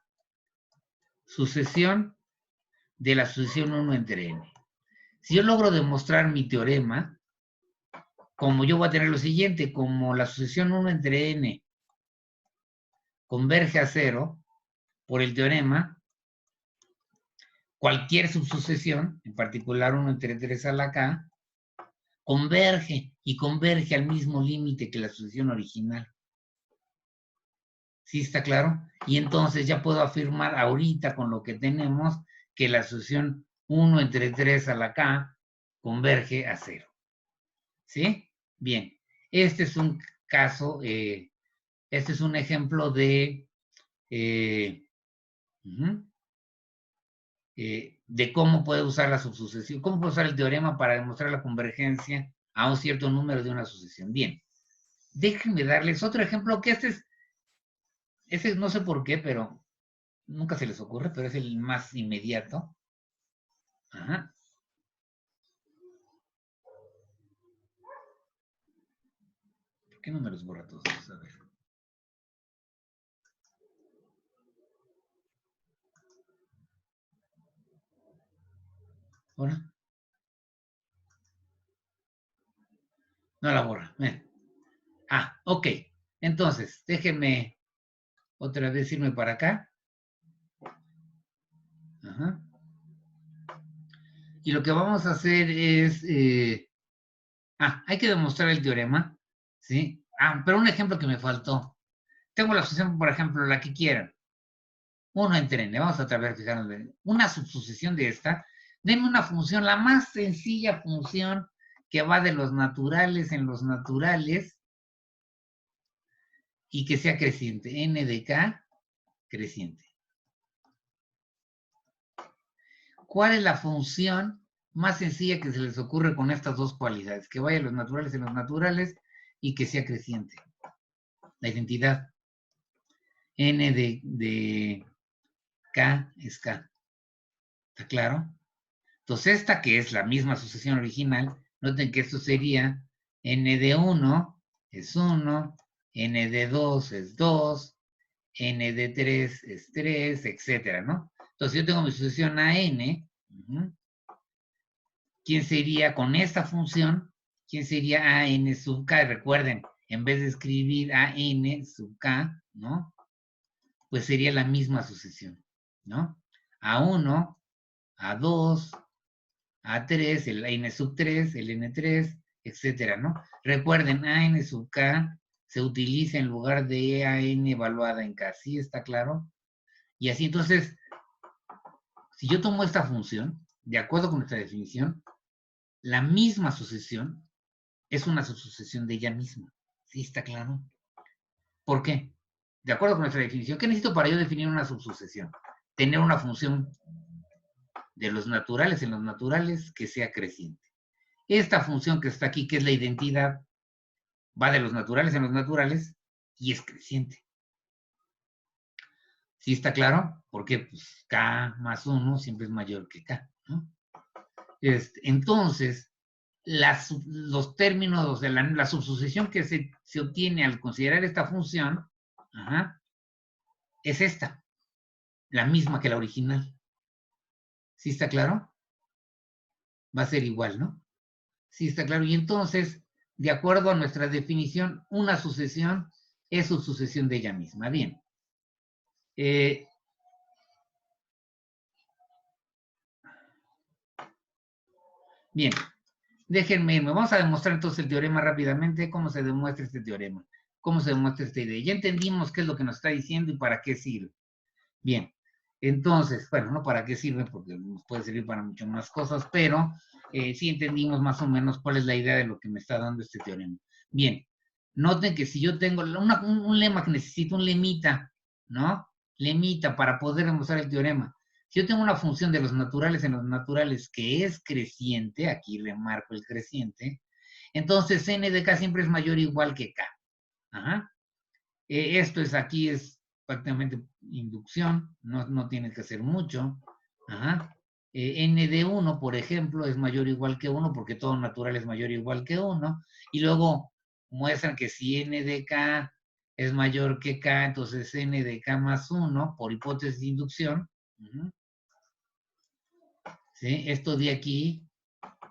sucesión de la sucesión 1 entre n. Si yo logro demostrar mi teorema, como yo voy a tener lo siguiente, como la sucesión 1 entre n converge a 0 por el teorema, cualquier subsucesión, en particular 1 entre 3 a la k, converge y converge al mismo límite que la sucesión original. ¿Sí está claro? Y entonces ya puedo afirmar ahorita con lo que tenemos que la sucesión 1 entre 3 a la k converge a 0. ¿Sí? Bien. Este es un caso, este es un ejemplo de cómo puede usar la subsucesión, cómo puede usar el teorema para demostrar la convergencia a un cierto número de una sucesión. Bien, déjenme darles otro ejemplo que ese no sé por qué, pero nunca se les ocurre, pero es el más inmediato. ¿Por qué no me los borra todos? A ver. ¿Ahora? No la borra. Bien. Ok. Entonces, déjenme otra vez irme para acá. Y lo que vamos a hacer es... hay que demostrar el teorema. ¿Sí? Pero un ejemplo que me faltó. Tengo la sucesión, por ejemplo, la que quieran. 1 entre n. Vamos a tratar de fijarnos en una subsucesión de esta. Denme una función, la más sencilla función que va de los naturales en los naturales y que sea creciente. N de k creciente. ¿Cuál es la función más sencilla que se les ocurre con estas dos cualidades? Que vaya de los naturales en los naturales y que sea creciente. La identidad. N de k es k. ¿Está claro? Entonces, esta que es la misma sucesión original, noten que esto sería n de 1 es 1, n de 2 es 2, n de 3 es 3, etcétera, ¿no? Entonces, yo tengo mi sucesión a n. ¿Quién sería con esta función? ¿Quién sería a n sub k? Recuerden, en vez de escribir a n sub k, ¿no? Pues sería la misma sucesión, ¿no? A1, A2, A3, el n sub 3, el n3, etcétera, ¿no? Recuerden, a n sub k se utiliza en lugar de a n evaluada en k. ¿Sí está claro? Y así, entonces, si yo tomo esta función, de acuerdo con nuestra definición, la misma sucesión es una subsucesión de ella misma. ¿Sí está claro? ¿Por qué? De acuerdo con nuestra definición, ¿qué necesito para yo definir una subsucesión? Tener una función de los naturales en los naturales que sea creciente. Esta función que está aquí, que es la identidad, va de los naturales en los naturales y es creciente. ¿Sí está claro? Porque pues, k más 1 siempre es mayor que k, ¿no? Entonces, los términos de la subsucesión que se obtiene al considerar esta función es esta, la misma que la original. ¿Sí está claro? Va a ser igual, ¿no? Sí está claro. Y entonces, de acuerdo a nuestra definición, una sucesión es su sucesión de ella misma. Bien. Bien. Déjenme irme. Vamos a demostrar entonces el teorema rápidamente. ¿Cómo se demuestra este teorema? ¿Cómo se demuestra esta idea? Ya entendimos qué es lo que nos está diciendo y para qué sirve. Bien. Entonces, bueno, no para qué sirve, porque nos puede servir para muchas más cosas, pero sí entendimos más o menos cuál es la idea de lo que me está dando este teorema. Bien. Noten que si yo tengo un lema que necesito, un lemita, ¿no? Lemita para poder demostrar el teorema. Si yo tengo una función de los naturales en los naturales que es creciente, aquí remarco el creciente, entonces n de k siempre es mayor o igual que k. Ajá. Esto es aquí es prácticamente inducción, no tiene que hacer mucho. Ajá. N de 1, por ejemplo, es mayor o igual que 1 porque todo natural es mayor o igual que 1. Y luego muestran que si n de k es mayor que k, entonces n de k más 1, por hipótesis de inducción. ¿Sí? Esto de aquí,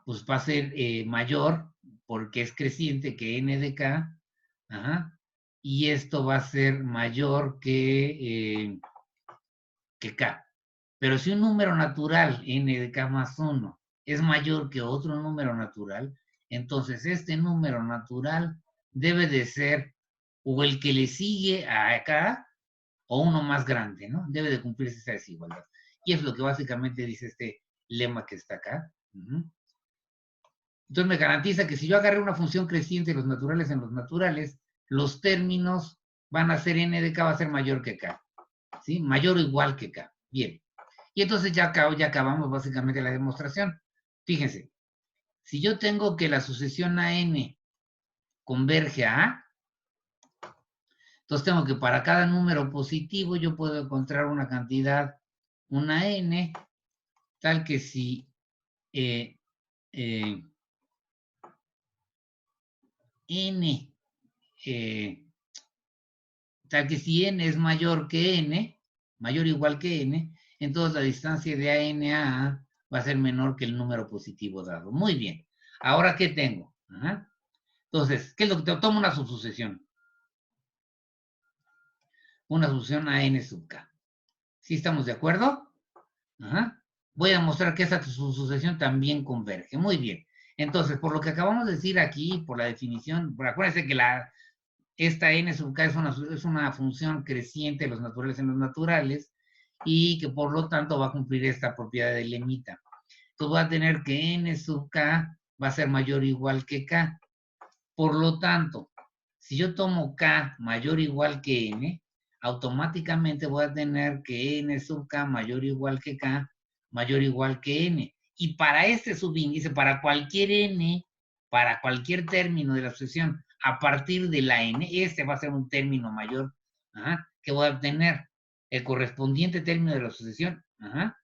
pues va a ser mayor porque es creciente que n de k. Ajá. Y esto va a ser mayor que k. Pero si un número natural, n de k más 1, es mayor que otro número natural, entonces este número natural debe de ser o el que le sigue a k o uno más grande, ¿no? Debe de cumplirse esa desigualdad. Y es lo que básicamente dice este lema que está acá. Entonces me garantiza que si yo agarré una función creciente de los naturales en los naturales, los términos van a ser n de k va a ser mayor que k. ¿Sí? Mayor o igual que k. Bien. Y entonces ya acabamos básicamente la demostración. Fíjense, si yo tengo que la sucesión a n converge a A, entonces tengo que para cada número positivo yo puedo encontrar una cantidad, una n, tal que si n, tal que si n es mayor que n, mayor o igual que n, entonces la distancia de AN a A va a ser menor que el número positivo dado. Muy bien. Ahora, ¿qué tengo? Ajá. Entonces, ¿qué es lo que te toma una subsucesión? Una sucesión a n sub k. ¿Sí estamos de acuerdo? Ajá. Voy a mostrar que esa subsucesión también converge. Muy bien. Entonces, por lo que acabamos de decir aquí, por la definición, acuérdense que esta n sub k es una función creciente de los naturales en los naturales y que por lo tanto va a cumplir esta propiedad de lemita. Entonces va a tener que n sub k va a ser mayor o igual que k. Por lo tanto, si yo tomo k mayor o igual que n, automáticamente voy a tener que n sub k mayor o igual que k, mayor o igual que n. Y para este subíndice, para cualquier n, para cualquier término de la sucesión, a partir de la n, este va a ser un término mayor, que voy a obtener. El correspondiente término de la sucesión, va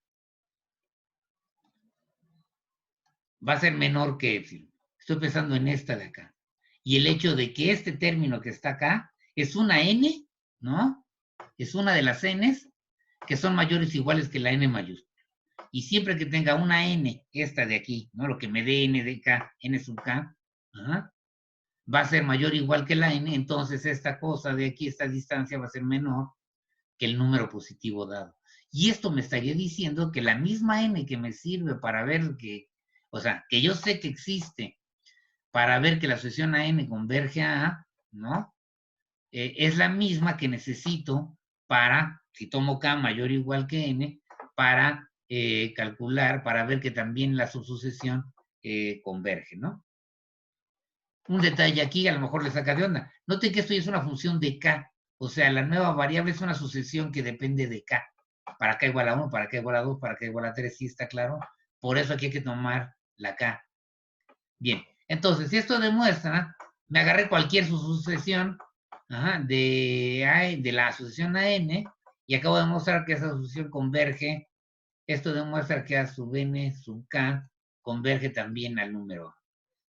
a ser menor que epsilon. Estoy pensando en esta de acá. Y el hecho de que este término que está acá es una n, ¿no? Es una de las n's que son mayores o iguales que la n mayúscula. Y siempre que tenga una n, esta de aquí, ¿no? Lo que me dé n de k, n sub k, va a ser mayor o igual que la n, entonces esta cosa de aquí, esta distancia va a ser menor que el número positivo dado. Y esto me estaría diciendo que la misma n que me sirve para ver que, o sea, que yo sé que existe para ver que la sucesión a n converge a A, ¿no? Es la misma que necesito para, si tomo k mayor o igual que n, para calcular, para ver que también la subsucesión converge, ¿no? Un detalle aquí a lo mejor le saca de onda. Noten que esto ya es una función de k, o sea, la nueva variable es una sucesión que depende de k. Para k igual a 1, para k igual a 2, para k igual a 3, ¿sí está claro? Por eso aquí hay que tomar la k. Bien, entonces, si esto demuestra, me agarré cualquier sucesión de la sucesión a n y acabo de mostrar que esa sucesión converge. Esto demuestra que a sub n sub k converge también al número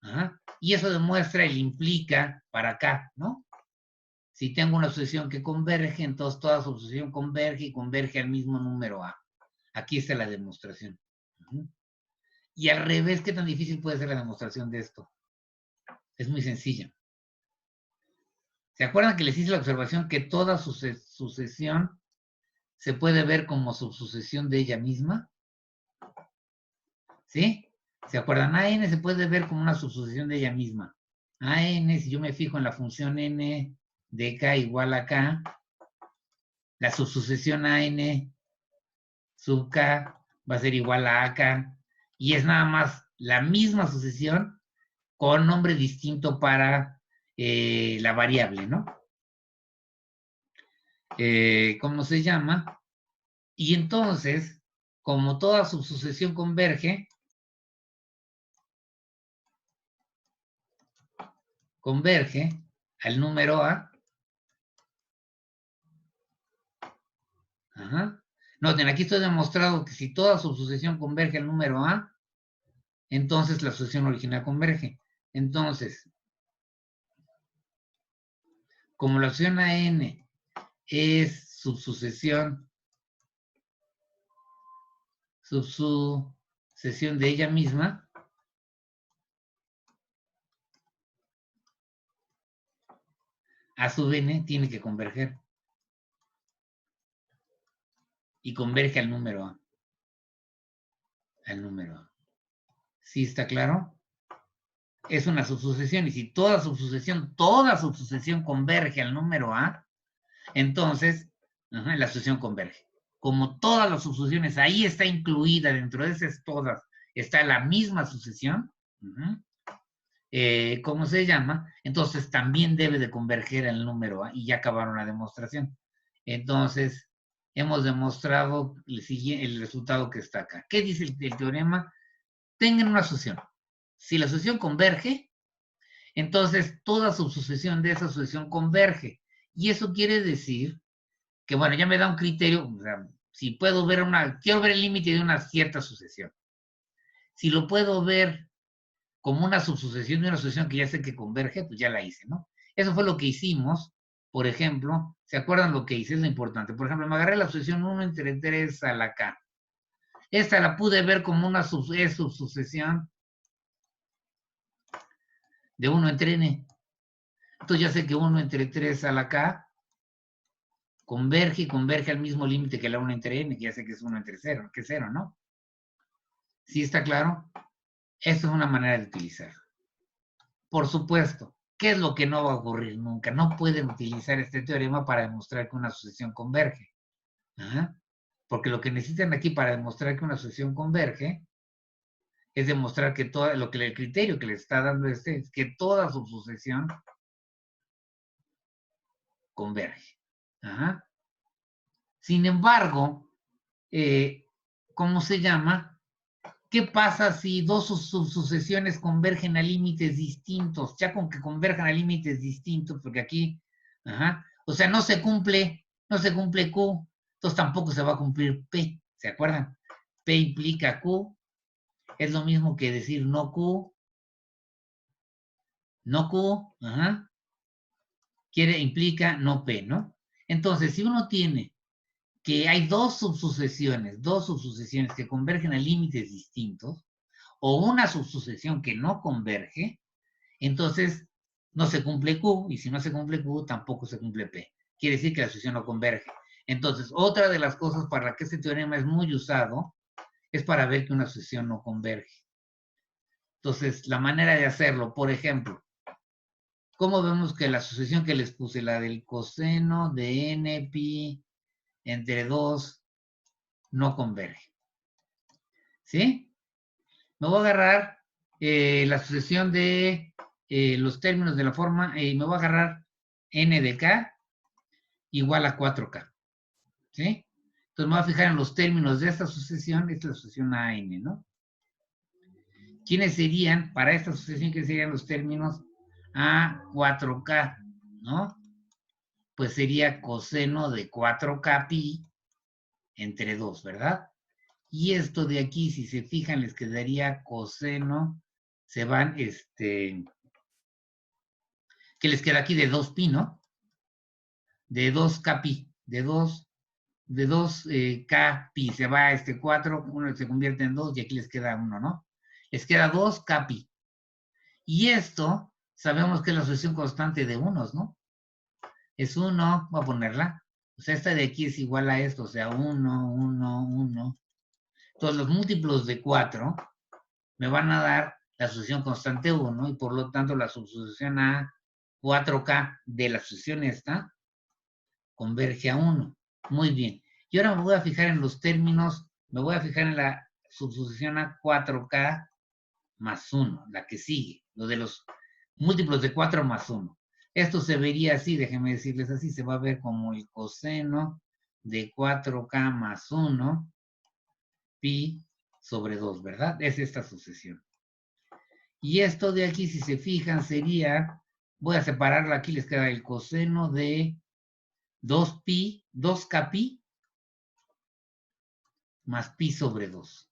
a. Y eso demuestra el implica para k, ¿no? Si tengo una sucesión que converge, entonces toda sucesión converge y converge al mismo número a. Aquí está la demostración. Y al revés, ¿qué tan difícil puede ser la demostración de esto? Es muy sencilla. ¿Se acuerdan que les hice la observación que toda sucesión se puede ver como subsucesión de ella misma? ¿Sí? ¿Se acuerdan? AN se puede ver como una subsucesión de ella misma. AN, si yo me fijo en la función n de k igual a k, la subsucesión AN sub k va a ser igual a AK, y es nada más la misma sucesión con nombre distinto para la variable, ¿no? ¿Cómo se llama? Y entonces, como toda subsucesión converge al número A. Ajá. Noten, aquí estoy demostrado que si toda subsucesión converge al número A, entonces la sucesión original converge. Entonces, como la sucesión AN es subsucesión de ella misma, A sub n tiene que converger. Y converge al número A. Al número A. ¿Sí está claro? Es una subsucesión. Y si toda subsucesión converge al número A, entonces la sucesión converge. Como todas las subsucesiones, ahí está incluida dentro de esas todas, está la misma sucesión. ¿Cómo se llama? Entonces también debe de converger al número A y ya acabaron la demostración. Entonces, hemos demostrado el resultado que está acá. ¿Qué dice el teorema? Tengan una sucesión. Si la sucesión converge, entonces toda subsucesión de esa sucesión converge. Y eso quiere decir que, bueno, ya me da un criterio, o sea, si puedo ver quiero ver el límite de una cierta sucesión. Si lo puedo ver como una subsucesión de una sucesión que ya sé que converge, pues ya la hice, ¿no? Eso fue lo que hicimos, por ejemplo, ¿se acuerdan lo que hice? Es lo importante. Por ejemplo, me agarré la sucesión 1 entre 3 a la K. Esta la pude ver como una subsucesión de 1 entre N. Entonces ya sé que 1 entre 3 a la K converge y converge al mismo límite que la 1 entre N, que ya sé que es 1 entre 0, que es 0, ¿no? ¿Sí está claro? Esta es una manera de utilizar. Por supuesto, ¿qué es lo que no va a ocurrir nunca? No pueden utilizar este teorema para demostrar que una sucesión converge. ¿Ah? Porque lo que necesitan aquí para demostrar que una sucesión converge es demostrar que el criterio que le está dando es que toda subsucesión converge. Ajá. Sin embargo, ¿cómo se llama? ¿Qué pasa si dos subsucesiones convergen a límites distintos? Ya con que converjan a límites distintos, porque aquí, o sea, no se cumple Q, entonces tampoco se va a cumplir P, ¿se acuerdan? P implica Q, es lo mismo que decir no Q, implica no P, ¿no? Entonces, si uno tiene que hay dos subsucesiones que convergen a límites distintos, o una subsucesión que no converge, entonces no se cumple Q, y si no se cumple Q, tampoco se cumple P. Quiere decir que la sucesión no converge. Entonces, otra de las cosas para la que este teorema es muy usado es para ver que una sucesión no converge. Entonces, la manera de hacerlo, por ejemplo, ¿cómo vemos que la sucesión que les puse, la del coseno de n pi entre 2, no converge? ¿Sí? Me voy a agarrar la sucesión de los términos de la forma, me voy a agarrar n de k igual a 4k. ¿Sí? Entonces me voy a fijar en los términos de esta sucesión es la sucesión AN, ¿no? ¿Quiénes serían, para esta sucesión, quiénes serían los términos A4k, ¿no? Pues sería coseno de 4k pi entre 2, ¿verdad? Y esto de aquí, si se fijan, les quedaría coseno, se van, que les queda aquí de 2 pi, ¿no? De 2k pi, de 2k pi, se va 4, uno se convierte en 2 y aquí les queda 1, ¿no? Les queda 2k pi. Y esto, sabemos que es la sucesión constante de unos, ¿no? Es 1, voy a ponerla. O sea, esta de aquí es igual a esto, o sea, 1, 1, 1. Entonces, los múltiplos de 4 me van a dar la sucesión constante 1 y por lo tanto la subsucesión a 4K de la sucesión esta converge a 1. Muy bien. Y ahora me voy a fijar en los términos, me voy a fijar en la subsucesión a 4K más 1, la que sigue, lo de los múltiplos de 4 más 1. Esto se vería así, déjenme decirles así, se va a ver como el coseno de 4K más 1 pi sobre 2, ¿verdad? Es esta sucesión. Y esto de aquí, si se fijan, sería, voy a separarla, aquí les queda el coseno de 2pi, 2k pi más pi sobre 2.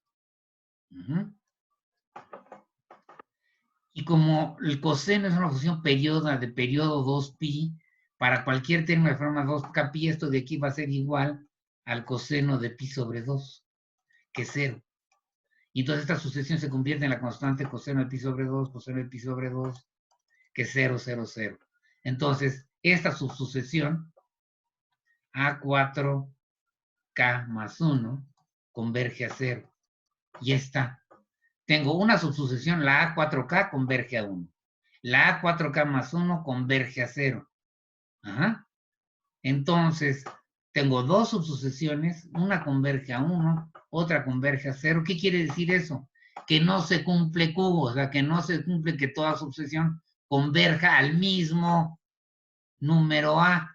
Y como el coseno es una función perioda de periodo 2pi, para cualquier término de forma 2k pi, esto de aquí va a ser igual al coseno de pi sobre 2, que es 0. Y entonces esta sucesión se convierte en la constante coseno de pi sobre 2, coseno de pi sobre 2, que es 0, 0, 0. Entonces, esta subsucesión A4K más 1 converge a 0. Y está. Tengo una subsucesión, la A4K converge a 1. La A4K más 1 converge a 0. Ajá. Entonces, tengo dos subsucesiones, una converge a 1, otra converge a 0. ¿Qué quiere decir eso? Que no se cumple Q, o sea, que no se cumple que toda subsucesión converja al mismo número A.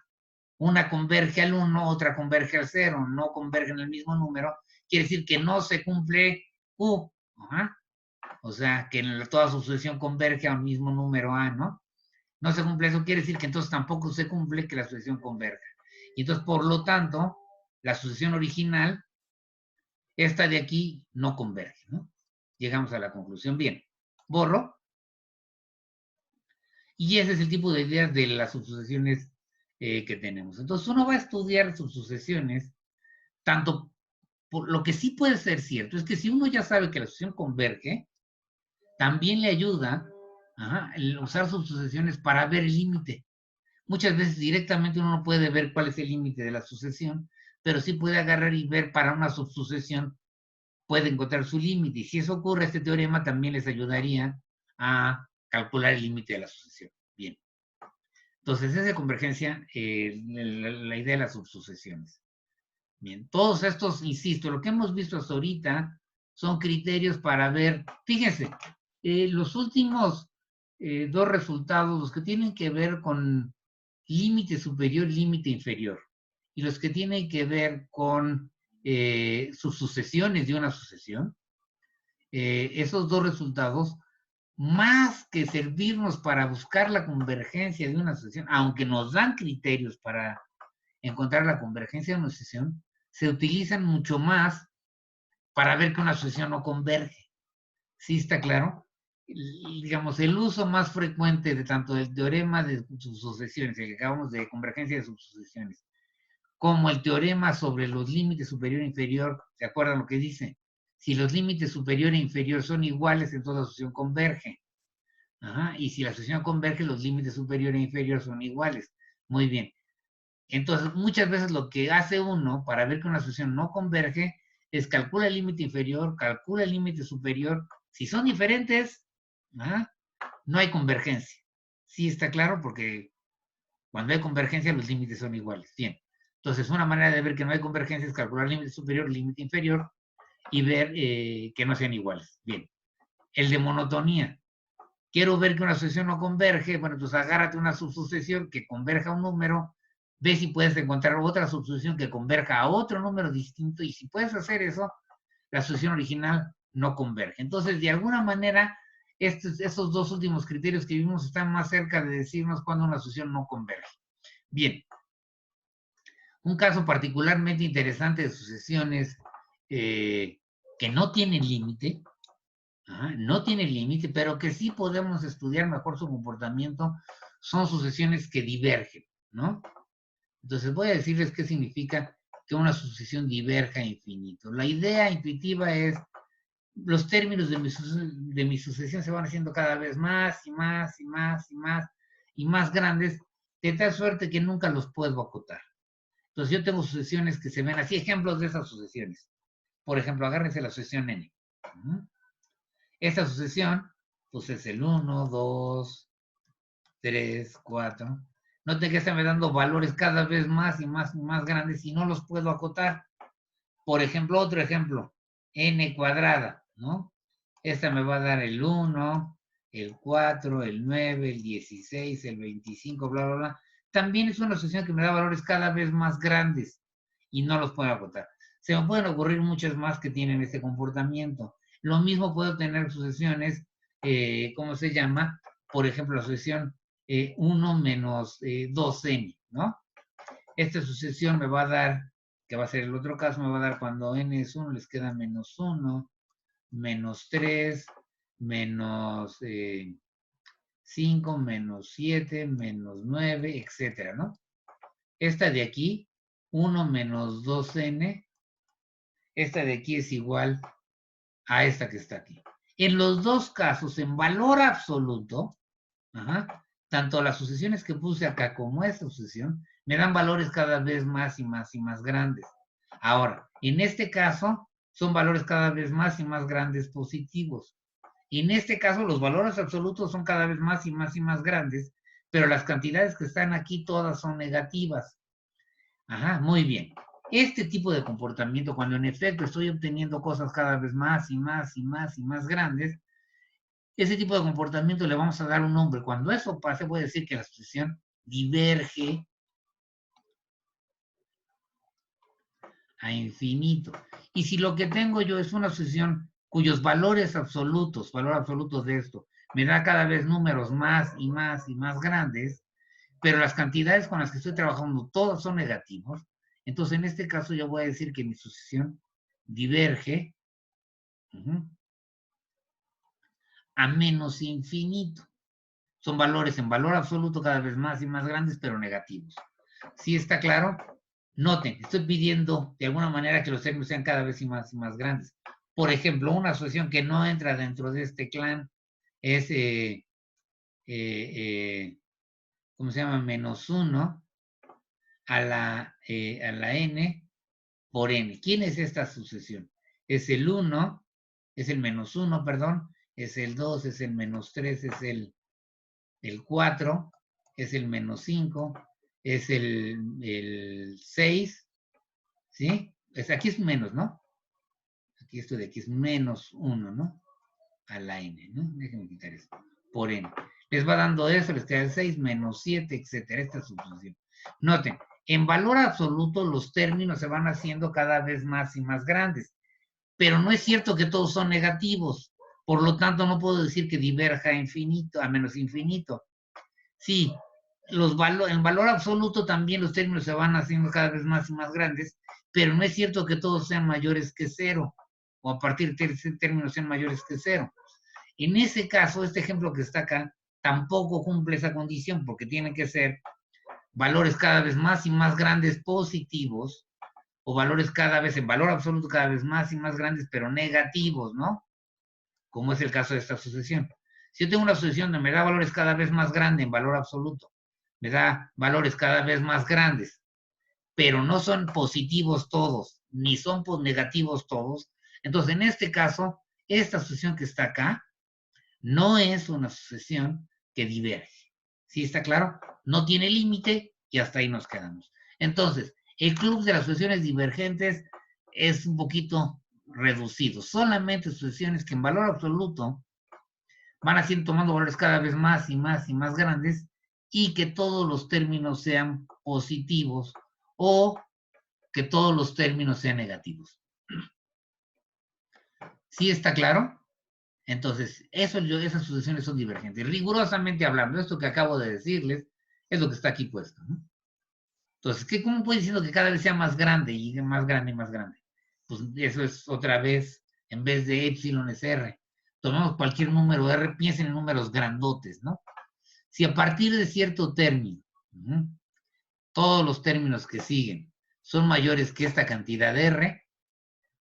Una converge al 1, otra converge al 0, no convergen al mismo número. Quiere decir que no se cumple Q. Ajá. O sea, que toda subsucesión converge a un mismo número A, ¿no? No se cumple eso, quiere decir que entonces tampoco se cumple que la sucesión converja. Y entonces, por lo tanto, la sucesión original, esta de aquí, no converge, ¿no? Llegamos a la conclusión. Bien, borro. Y ese es el tipo de ideas de las subsucesiones que tenemos. Entonces, uno va a estudiar subsucesiones, tanto por lo que sí puede ser cierto, es que si uno ya sabe que la sucesión converge, también le ayuda el usar subsucesiones para ver el límite. Muchas veces directamente uno no puede ver cuál es el límite de la sucesión, pero sí puede agarrar y ver para una subsucesión, puede encontrar su límite. Y si eso ocurre, este teorema también les ayudaría a calcular el límite de la sucesión. Bien. Entonces, esa convergencia, la idea de las subsucesiones. Bien, todos estos, insisto, lo que hemos visto hasta ahorita son criterios para ver, fíjense, los últimos dos resultados, los que tienen que ver con límite superior y límite inferior, y los que tienen que ver con subsucesiones de una sucesión, esos dos resultados, más que servirnos para buscar la convergencia de una sucesión, aunque nos dan criterios para encontrar la convergencia de una sucesión, se utilizan mucho más para ver que una sucesión no converge. ¿Sí está claro? Digamos, el uso más frecuente de tanto del teorema de subsucesiones, el que acabamos de convergencia de subsucesiones, como el teorema sobre los límites superior e inferior, ¿se acuerdan lo que dice? Si los límites superior e inferior son iguales, entonces la sucesión converge. Ajá, y si la sucesión converge, los límites superior e inferior son iguales. Muy bien. Entonces, muchas veces lo que hace uno para ver que una sucesión no converge es calcula el límite inferior, calcula el límite superior. Si son diferentes, no hay convergencia. Sí está claro porque cuando hay convergencia los límites son iguales. Bien. Entonces, una manera de ver que no hay convergencia es calcular el límite superior, el límite inferior y ver que no sean iguales. Bien. El de monotonía. Quiero ver que una sucesión no converge. Bueno, entonces agárrate una subsucesión que converja a un número, ve si puedes encontrar otra subsucesión que converja a otro número distinto y si puedes hacer eso, la sucesión original no converge. Entonces, de alguna manera, esos dos últimos criterios que vimos están más cerca de decirnos cuándo una sucesión no converge. Bien. Un caso particularmente interesante de sucesiones que no tienen límite, no tienen límite, pero que sí podemos estudiar mejor su comportamiento, son sucesiones que divergen, ¿no? Entonces voy a decirles qué significa que una sucesión diverja a infinito. La idea intuitiva es, los términos de mi sucesión se van haciendo cada vez más y más y más y más y más grandes, de tal suerte que nunca los puedo acotar. Entonces yo tengo sucesiones que se ven así, ejemplos de esas sucesiones. Por ejemplo, agárrense la sucesión n. Esta sucesión, pues es el 1, 2, 3, 4. Noten que esta me dando valores cada vez más y más grandes y no los puedo acotar. Por ejemplo, otro ejemplo, n cuadrada, ¿no? Esta me va a dar el 1, el 4, el 9, el 16, el 25, bla, bla, bla. También es una sucesión que me da valores cada vez más grandes y no los puedo acotar. Se me pueden ocurrir muchas más que tienen este comportamiento. Lo mismo puedo tener sucesiones, ¿cómo se llama? Por ejemplo, la sucesión 1 menos 2n, ¿no? Esta sucesión me va a dar, que va a ser el otro caso, me va a dar cuando n es 1, les queda menos 1, menos 3, menos 5, menos 7, menos 9, etcétera, ¿no? Esta de aquí, 1 menos 2n, esta de aquí es igual a esta que está aquí. En los dos casos, en valor absoluto, tanto las sucesiones que puse acá como esta sucesión, me dan valores cada vez más y más grandes. Ahora, en este caso, son valores cada vez más y más grandes positivos. Y en este caso, los valores absolutos son cada vez más y más grandes, pero las cantidades que están aquí todas son negativas. Muy bien. Este tipo de comportamiento, cuando en efecto estoy obteniendo cosas cada vez más y más grandes, ese tipo de comportamiento le vamos a dar un nombre. Cuando eso pase, voy a decir que la sucesión diverge a infinito. Y si lo que tengo yo es una sucesión cuyos valores absolutos, valor absoluto de esto, me da cada vez números más y más grandes, pero las cantidades con las que estoy trabajando todos son negativos, entonces en este caso yo voy a decir que mi sucesión diverge a menos infinito. Son valores en valor absoluto cada vez más y más grandes, pero negativos. ¿Sí está claro? Noten, estoy pidiendo de alguna manera que los términos sean cada vez más grandes. Por ejemplo, una sucesión que no entra dentro de este clan es, ¿cómo se llama? Menos 1 a la n por n. ¿Quién es esta sucesión? Es el 1, es el menos 1, perdón, es el 2, es el menos 3, es el 4, es el menos 5, es el 6, ¿sí? Aquí es menos, ¿no? Aquí esto de aquí es menos 1, ¿no? A la n, ¿no? Déjenme quitar esto. Por n. Les va dando eso, les queda el 6, menos 7, etcétera. Esta sucesión. Noten, en valor absoluto los términos se van haciendo cada vez más y más grandes. Pero no es cierto que todos son negativos. Por lo tanto, no puedo decir que diverja a infinito, a menos infinito. Sí, en valor absoluto también los términos se van haciendo cada vez más y más grandes, pero no es cierto que todos sean mayores que 0, o a partir de ese término sean mayores que 0. En ese caso, este ejemplo que está acá, tampoco cumple esa condición, porque tienen que ser valores cada vez más y más grandes positivos, o valores cada vez, en valor absoluto cada vez más y más grandes, pero negativos, ¿no? Como es el caso de esta sucesión. Si yo tengo una sucesión donde me da valores cada vez más grandes en valor absoluto, me da valores cada vez más grandes, pero no son positivos todos, ni son negativos todos, entonces en este caso, esta sucesión que está acá, no es una sucesión que diverge. ¿Sí está claro? No tiene límite y hasta ahí nos quedamos. Entonces, el club de las sucesiones divergentes es un poquito reducido. Solamente sucesiones que en valor absoluto van a seguir tomando valores cada vez más y más grandes y que todos los términos sean positivos o que todos los términos sean negativos. ¿Sí está claro? Entonces, esas sucesiones son divergentes. Rigurosamente hablando, esto que acabo de decirles es lo que está aquí puesto, ¿no? Entonces, ¿cómo puede diciendo que cada vez sea más grande y más grande y más grande? Pues eso es otra vez, en vez de epsilon es R. Tomemos cualquier número R, piensen en números grandotes, ¿no? Si a partir de cierto término, todos los términos que siguen son mayores que esta cantidad de R,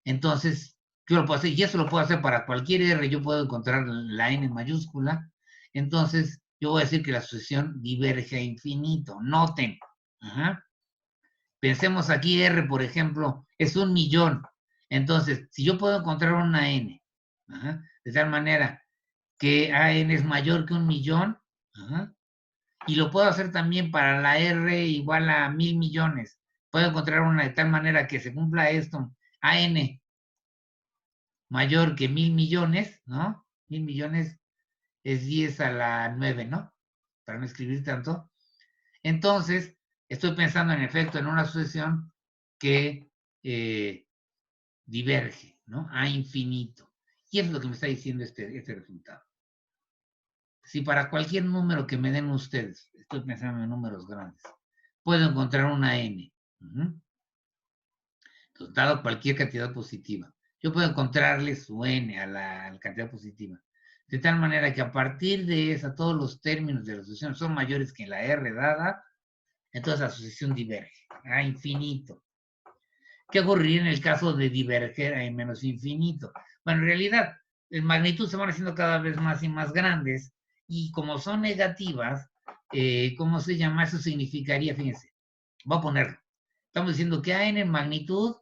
entonces yo lo puedo hacer, y eso lo puedo hacer para cualquier R, yo puedo encontrar la N mayúscula, entonces yo voy a decir que la sucesión diverge a infinito. Noten. Ajá. Pensemos aquí R, por ejemplo, es 1.000.000. Entonces, si yo puedo encontrar una N, ajá, de tal manera que AN es mayor que 1.000.000, ajá, y lo puedo hacer también para la R igual a 1.000.000.000. Puedo encontrar una de tal manera que se cumpla esto, AN mayor que 1.000.000.000, ¿no? 1.000.000.000 es 10 a la 9, ¿no? Para no escribir tanto. Entonces, estoy pensando en efecto en una sucesión que diverge, ¿no? A infinito. Y eso es lo que me está diciendo este resultado. Si para cualquier número que me den ustedes, estoy pensando en números grandes, puedo encontrar una n, entonces, dado cualquier cantidad positiva, yo puedo encontrarle su n a la cantidad positiva, de tal manera que a partir de esa, todos los términos de la sucesión son mayores que la r dada, entonces la sucesión diverge a infinito. ¿Qué ocurriría en el caso de diverger a menos infinito? Bueno, en realidad, en magnitud se van haciendo cada vez más y más grandes, y como son negativas, ¿cómo se llama? Eso significaría, fíjense, voy a ponerlo. Estamos diciendo que AN en magnitud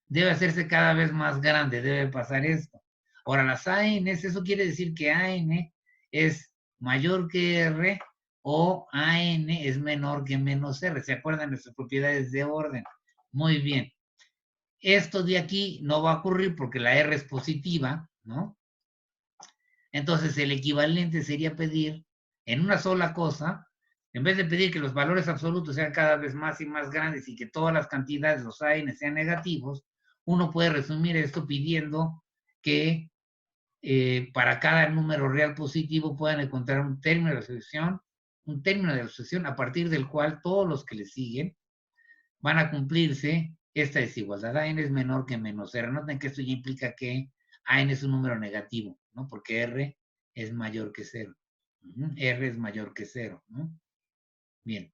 debe hacerse cada vez más grande, debe pasar esto. Ahora, las ANs, eso quiere decir que AN es mayor que R o AN es menor que menos R. ¿Se acuerdan de sus propiedades de orden? Muy bien. Esto de aquí no va a ocurrir porque la R es positiva, ¿no? Entonces el equivalente sería pedir en una sola cosa, en vez de pedir que los valores absolutos sean cada vez más y más grandes y que todas las cantidades, los AN, sean negativos, uno puede resumir esto pidiendo que para cada número real positivo puedan encontrar un término de la sucesión a partir del cual todos los que le siguen van a cumplirse esta desigualdad. AN es menor que menos R. Noten que esto ya implica que AN es un número negativo, ¿no? Porque R es mayor que 0. R es mayor que 0, ¿no? Bien.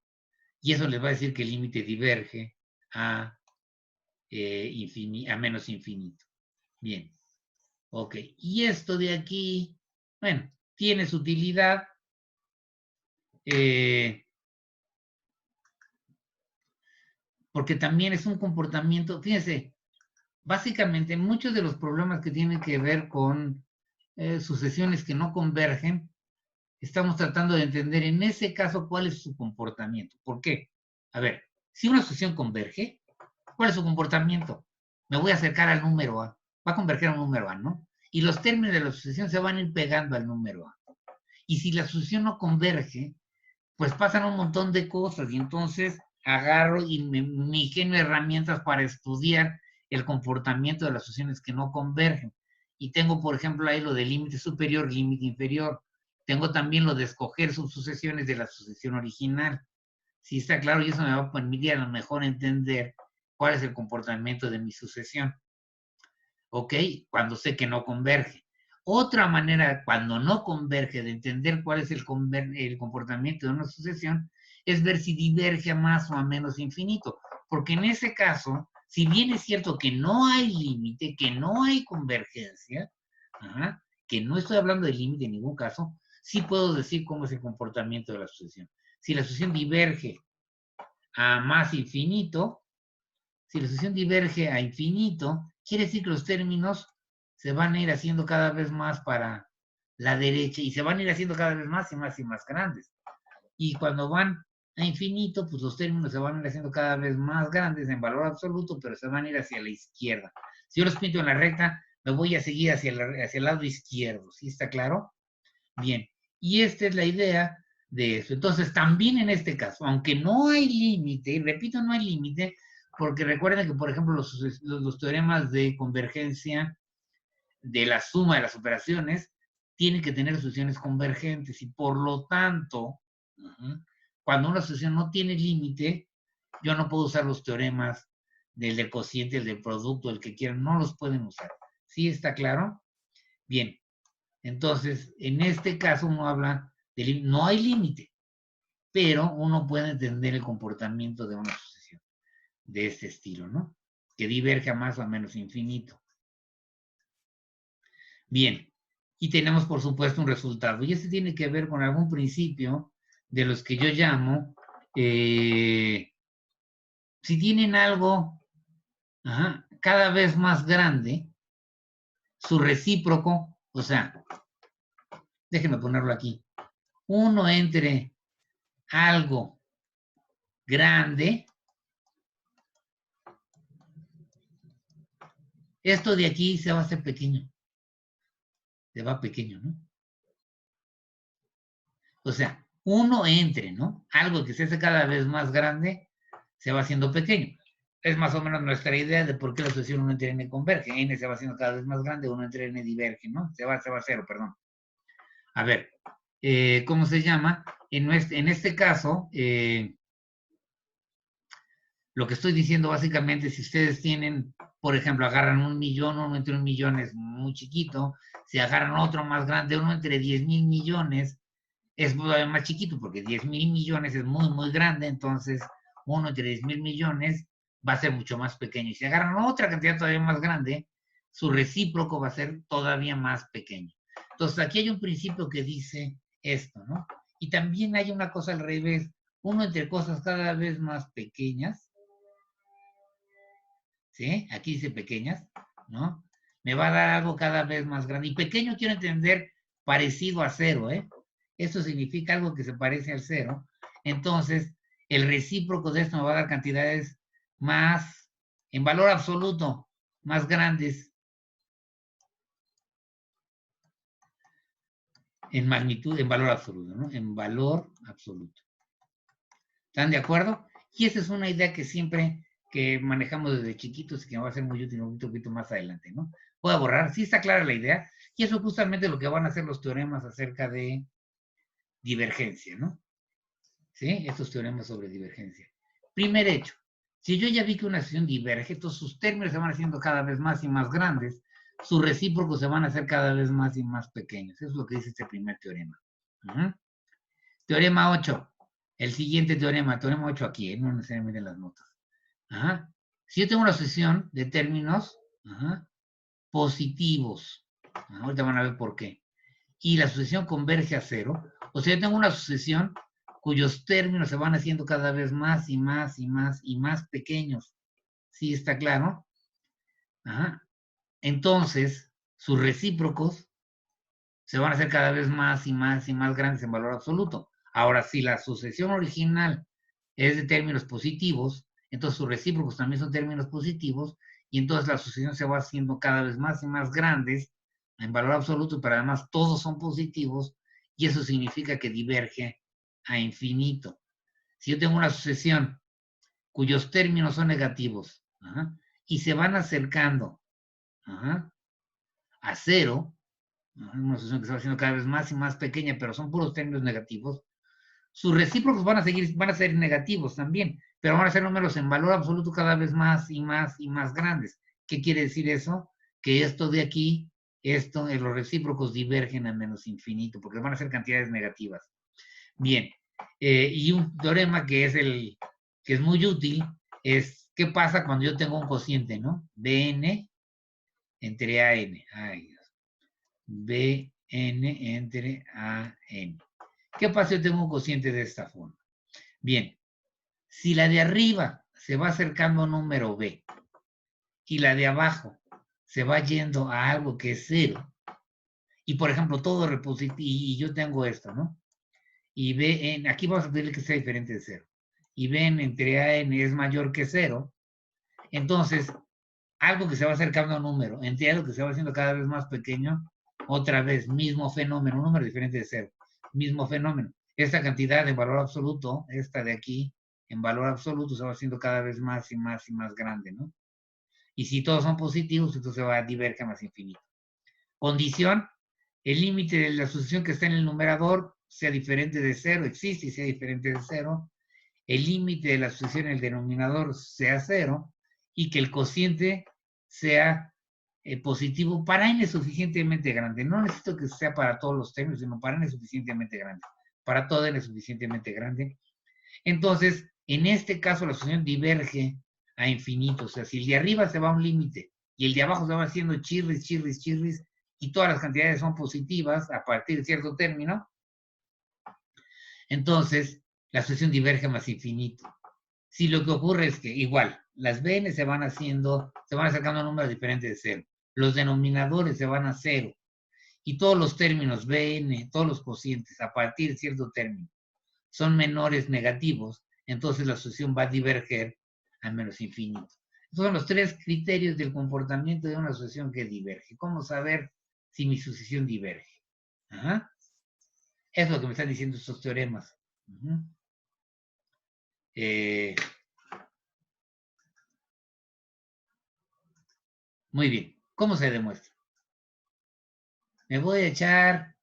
Y eso les va a decir que el límite diverge a, a menos infinito. Bien. Ok. Y esto de aquí, bueno, tiene su utilidad. Porque también es un comportamiento, fíjense, básicamente muchos de los problemas que tienen que ver con sucesiones que no convergen, estamos tratando de entender en ese caso cuál es su comportamiento. ¿Por qué? A ver, si una sucesión converge, ¿cuál es su comportamiento? Me voy a acercar al número A, va a converger a un número A, ¿no? Y los términos de la sucesión se van a ir pegando al número A. Y si la sucesión no converge, pues pasan un montón de cosas y entonces agarro y me ingenio herramientas para estudiar el comportamiento de las sucesiones que no convergen. Y tengo, por ejemplo, ahí lo de límite superior, límite inferior. Tengo también lo de escoger subsucesiones de la sucesión original. Sí, está claro, y eso me va a permitir a lo mejor entender cuál es el comportamiento de mi sucesión. ¿Ok? Cuando sé que no converge. Otra manera, cuando no converge, de entender cuál es el comportamiento de una sucesión, es ver si diverge a más o a menos infinito. Porque en ese caso, si bien es cierto que no hay límite, que no hay convergencia, que no estoy hablando de límite en ningún caso, sí puedo decir cómo es el comportamiento de la sucesión. Si la sucesión diverge a más infinito, si la sucesión diverge a infinito, quiere decir que los términos se van a ir haciendo cada vez más para la derecha y se van a ir haciendo cada vez más y más y más grandes. Y cuando van a infinito, pues los términos se van a ir haciendo cada vez más grandes en valor absoluto, pero se van a ir hacia la izquierda. Si yo los pinto en la recta, me voy a seguir hacia el lado izquierdo. ¿Sí está claro? Bien. Y esta es la idea de eso. Entonces, también en este caso, aunque no hay límite, y repito, no hay límite, porque recuerden que, por ejemplo, los teoremas de convergencia de la suma de las operaciones tienen que tener sucesiones convergentes y por lo tanto, cuando una sucesión no tiene límite, yo no puedo usar los teoremas del cociente, el del producto, el que quieran, no los pueden usar. ¿Sí está claro? Bien. Entonces, en este caso uno habla de no hay límite, pero uno puede entender el comportamiento de una sucesión de este estilo, ¿no? Que diverge a más o a menos infinito. Bien, y tenemos, por supuesto, un resultado. Y este tiene que ver con algún principio de los que yo llamo, si tienen algo cada vez más grande, su recíproco, o sea, déjenme ponerlo aquí, uno entre algo grande, esto de aquí se va a hacer pequeño, se va pequeño, ¿no? O sea, uno entre, ¿no? Algo que se hace cada vez más grande, se va haciendo pequeño. Es más o menos nuestra idea de por qué la sucesión 1 entre n converge. N se va haciendo cada vez más grande, 1 entre n diverge, ¿no? Se va a cero, perdón. A ver, ¿cómo se llama? En este caso, lo que estoy diciendo básicamente, si ustedes tienen, por ejemplo, agarran 1.000.000, 1 entre 1.000.000 es muy chiquito, si agarran otro más grande, 1 entre 10.000.000.000, es más chiquito, porque 10.000.000.000 es muy, muy grande, entonces 1 entre 10.000.000.000 va a ser mucho más pequeño. Y si agarran otra cantidad todavía más grande, su recíproco va a ser todavía más pequeño. Entonces, aquí hay un principio que dice esto, ¿no? Y también hay una cosa al revés, uno entre cosas cada vez más pequeñas, ¿sí? Aquí dice pequeñas, ¿no? Me va a dar algo cada vez más grande. Y pequeño quiero entender parecido a cero, ¿eh? Esto significa algo que se parece al cero. Entonces, el recíproco de esto me va a dar cantidades más, en valor absoluto, más grandes en magnitud, en valor absoluto, ¿no? En valor absoluto. ¿Están de acuerdo? Y esa es una idea que siempre que manejamos desde chiquitos y que va a ser muy útil un poquito más adelante, ¿no? Voy a borrar, sí está clara la idea, y eso es justamente lo que van a hacer los teoremas acerca de divergencia, ¿no? ¿Sí? Estos teoremas sobre divergencia. Primer hecho, si yo ya vi que una sucesión diverge, entonces sus términos se van haciendo cada vez más y más grandes, sus recíprocos se van a hacer cada vez más y más pequeños. Eso es lo que dice este primer teorema. Teorema 8. El siguiente teorema 8 aquí, no necesariamente en las notas. Si yo tengo una sucesión de términos positivos, ahorita van a ver por qué, y la sucesión converge a cero, o sea, yo tengo una sucesión cuyos términos se van haciendo cada vez más y más y más y más pequeños. ¿Sí está claro? Entonces, sus recíprocos se van a hacer cada vez más y más y más grandes en valor absoluto. Ahora, si la sucesión original es de términos positivos, entonces sus recíprocos también son términos positivos, y entonces la sucesión se va haciendo cada vez más y más grandes en valor absoluto, pero además todos son positivos, y eso significa que diverge a infinito. Si yo tengo una sucesión cuyos términos son negativos y se van acercando a cero, una sucesión que se va haciendo cada vez más y más pequeña, pero son puros términos negativos, sus recíprocos van a ser negativos también, pero van a ser números en valor absoluto cada vez más y más y más grandes. ¿Qué quiere decir eso? Que esto de aquí, los recíprocos divergen a menos infinito, porque van a ser cantidades negativas. Bien, y un teorema que es muy útil es qué pasa cuando yo tengo un cociente, ¿no? Bn entre an. Ay, Dios. Bn entre an. ¿Qué pasa si yo tengo un cociente de esta forma? Bien, si la de arriba se va acercando a un número b y la de abajo se va yendo a algo que es cero, y por ejemplo todo repositivo, y yo tengo esto, ¿no? Y b aquí vamos a pedirle que sea diferente de cero, y b entre an es mayor que cero, entonces algo que se va acercando a un número, entre algo que se va haciendo cada vez más pequeño, otra vez, mismo fenómeno, un número diferente de cero, mismo fenómeno. Esta cantidad en valor absoluto, esta de aquí, en valor absoluto se va haciendo cada vez más y más y más grande, ¿no? Y si todos son positivos, entonces va a diverger más infinito. Condición, el límite de la sucesión que está en el numerador sea diferente de cero, existe y sea diferente de cero. El límite de la sucesión en el denominador sea cero y que el cociente sea positivo para n suficientemente grande. No necesito que sea para todos los términos, sino para n suficientemente grande. Para todo n suficientemente grande. Entonces, en este caso la sucesión diverge a infinito. O sea, si el de arriba se va a un límite y el de abajo se va haciendo chirris, chirris, chirris, y todas las cantidades son positivas a partir de cierto término, entonces la sucesión diverge más infinito. Si lo que ocurre es que igual, las Bn se van acercando a números diferentes de cero, los denominadores se van a cero, y todos los términos Bn, todos los cocientes a partir de cierto término son menores negativos, entonces la sucesión va a diverger a menos infinito. Estos son los tres criterios del comportamiento de una sucesión que diverge. ¿Cómo saber si mi sucesión diverge? Ajá. Es lo que me están diciendo estos teoremas. Muy bien. ¿Cómo se demuestra? Me voy a echar...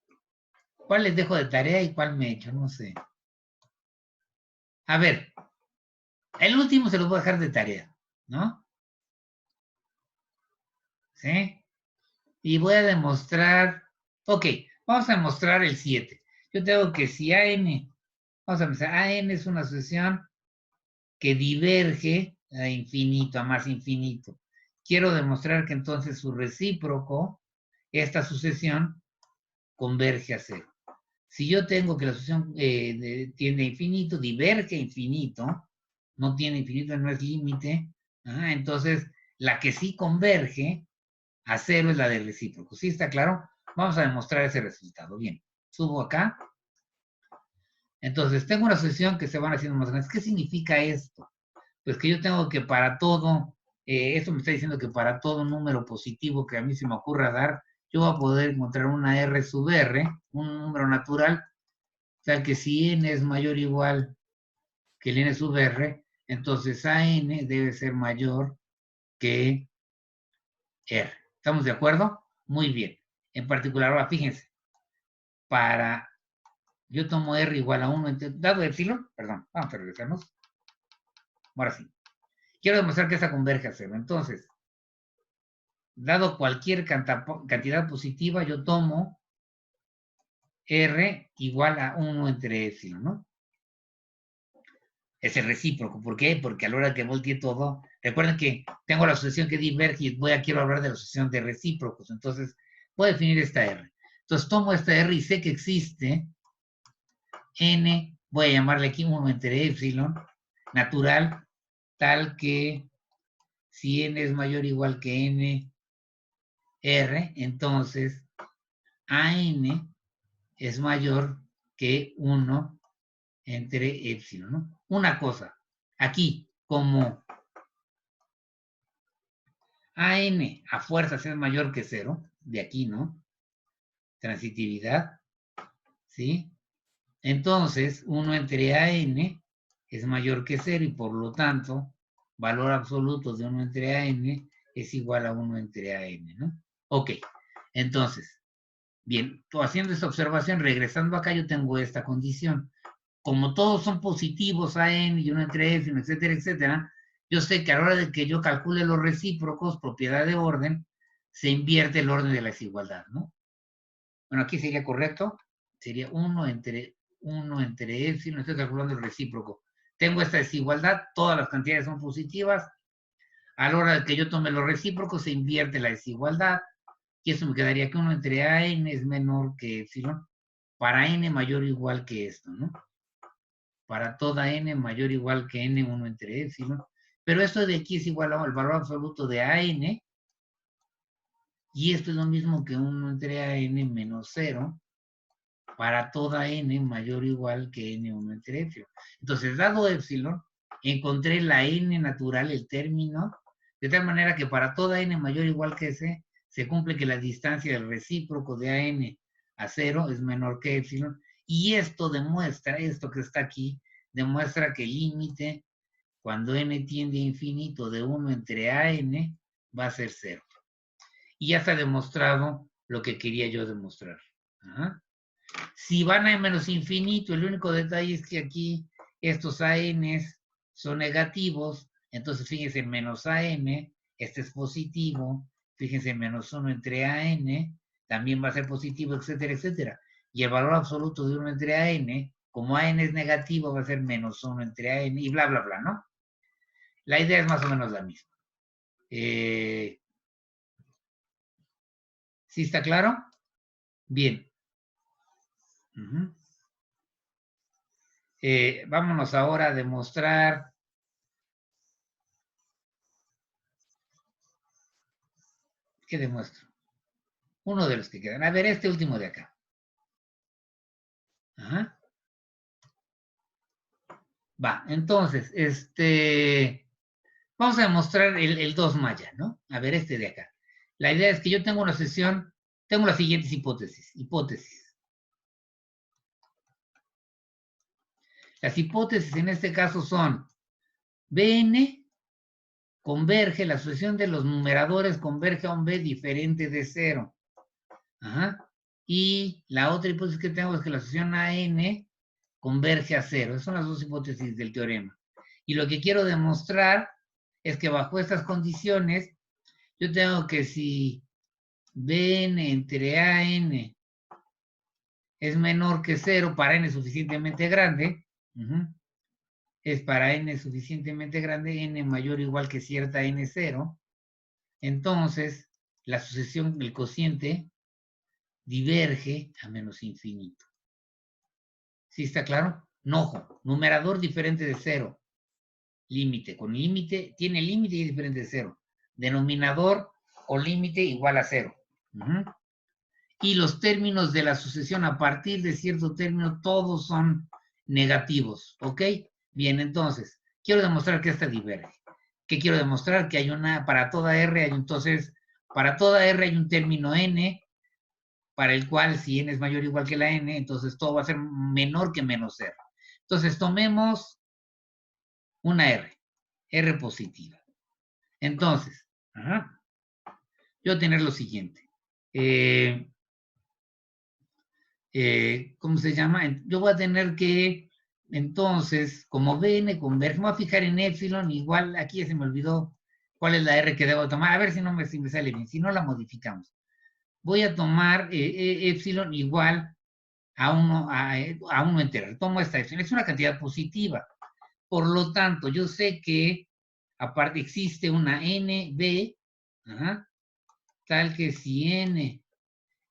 ¿Cuál les dejo de tarea y cuál me echo? No sé. A ver. El último se los voy a dejar de tarea, ¿no? ¿Sí? Y voy a demostrar... Ok, vamos a demostrar el 7. Yo tengo que si AN... Vamos a pensar, AN es una sucesión que diverge a infinito, a más infinito. Quiero demostrar que entonces su recíproco, esta sucesión, converge a cero. Si yo tengo que la sucesión tiende a infinito, diverge a infinito, no tiene infinito, no es límite, entonces la que sí converge a cero es la del recíproco. ¿Sí está claro? Vamos a demostrar ese resultado. Bien, subo acá. Entonces, tengo una sucesión que se van haciendo más grandes. ¿Qué significa esto? Pues que yo tengo que para todo, esto me está diciendo que para todo número positivo que a mí se me ocurra dar, yo voy a poder encontrar una R sub R, un número natural, tal que si n es mayor o igual que el n sub R, entonces AN debe ser mayor que R. ¿Estamos de acuerdo? Muy bien. En particular, ahora fíjense, para, yo tomo R igual a 1, dado epsilon, perdón, vamos a regresarnos. Ahora sí. Quiero demostrar que esta converge a cero. Entonces, dado cualquier cantidad positiva, yo tomo R igual a 1 entre epsilon, ¿no? Es el recíproco. ¿Por qué? Porque a la hora que voltee todo, recuerden que tengo la sucesión que diverge y quiero hablar de la sucesión de recíprocos. Entonces, voy a definir esta R. Entonces, tomo esta R y sé que existe N, voy a llamarle aquí 1 entre epsilon, natural, tal que si N es mayor o igual que N, R, entonces AN es mayor que 1 entre epsilon, ¿no? Una cosa, aquí, como AN a fuerzas es mayor que 0, de aquí, ¿no? Transitividad, ¿sí? Entonces, 1 entre AN es mayor que 0 y por lo tanto, valor absoluto de 1 entre AN es igual a 1 entre AN, ¿no? Ok, entonces, bien, haciendo esta observación, regresando acá, yo tengo esta condición. Como todos son positivos, AN y 1 entre epsilon, etcétera, etcétera, yo sé que a la hora de que yo calcule los recíprocos, propiedad de orden, se invierte el orden de la desigualdad, ¿no? Bueno, aquí sería correcto, sería 1 entre epsilon, estoy calculando el recíproco. Tengo esta desigualdad, todas las cantidades son positivas, a la hora de que yo tome los recíprocos, se invierte la desigualdad, y eso me quedaría que 1 entre AN es menor que epsilon, para n mayor o igual que esto, ¿no? Para toda n mayor o igual que n1 entre epsilon, pero esto de aquí es igual al valor absoluto de AN, y esto es lo mismo que 1 entre AN menos 0, para toda n mayor o igual que n1 entre epsilon. Entonces, dado epsilon, encontré la n natural, el término, de tal manera que para toda n mayor o igual que ese, se cumple que la distancia del recíproco de AN a 0 es menor que epsilon, y esto demuestra, esto que está aquí, demuestra que el límite, cuando n tiende a infinito de 1 entre AN, va a ser 0. Y ya está demostrado lo que quería yo demostrar. Ajá. Si van a menos infinito, el único detalle es que aquí estos ANs son negativos, entonces fíjense, menos AN, este es positivo, fíjense, menos 1 entre AN, también va a ser positivo, etcétera, etcétera. Y el valor absoluto de 1 entre AN, como AN es negativo, va a ser menos 1 entre AN, y bla, bla, bla, ¿no? La idea es más o menos la misma. ¿Sí ¿Sí está claro? Bien. Vámonos ahora a demostrar. ¿Qué demuestro? Uno de los que quedan. A ver, este último de acá. Ajá. Va, entonces, vamos a demostrar el 2 maya, ¿no? A ver, este de acá. La idea es que yo tengo una sesión, tengo las siguientes hipótesis. Las hipótesis en este caso son Bn converge, la sucesión de los numeradores converge a un B diferente de 0. Ajá. Y la otra hipótesis que tengo es que la sucesión AN converge a 0. Esas son las dos hipótesis del teorema. Y lo que quiero demostrar es que bajo estas condiciones, yo tengo que si Bn entre An es menor que 0 para n suficientemente grande, es para n suficientemente grande, n mayor o igual que cierta n0, entonces la sucesión, el cociente, diverge a menos infinito. ¿Sí está claro? Nojo, numerador diferente de 0. Límite, con límite, tiene límite y es diferente de 0. Denominador o límite igual a 0. Y los términos de la sucesión a partir de cierto término, todos son negativos, ¿ok? Bien, entonces, quiero demostrar que esta diverge. ¿Qué quiero demostrar? Que hay una, para toda R hay, entonces, para toda R hay un término N, para el cual si N es mayor o igual que la N, entonces todo va a ser menor que menos R. Entonces, tomemos una R positiva. Entonces, yo voy a tener lo siguiente. ¿Cómo se llama? Yo voy a tener que, entonces, como Bn converge, me voy a fijar en epsilon, igual, aquí ya se me olvidó cuál es la R que debo tomar, a ver si me sale bien, si no la modificamos. Voy a tomar epsilon igual a 1 entero. Tomo esta epsilon, es una cantidad positiva. Por lo tanto, yo sé que aparte existe una NB, tal que si N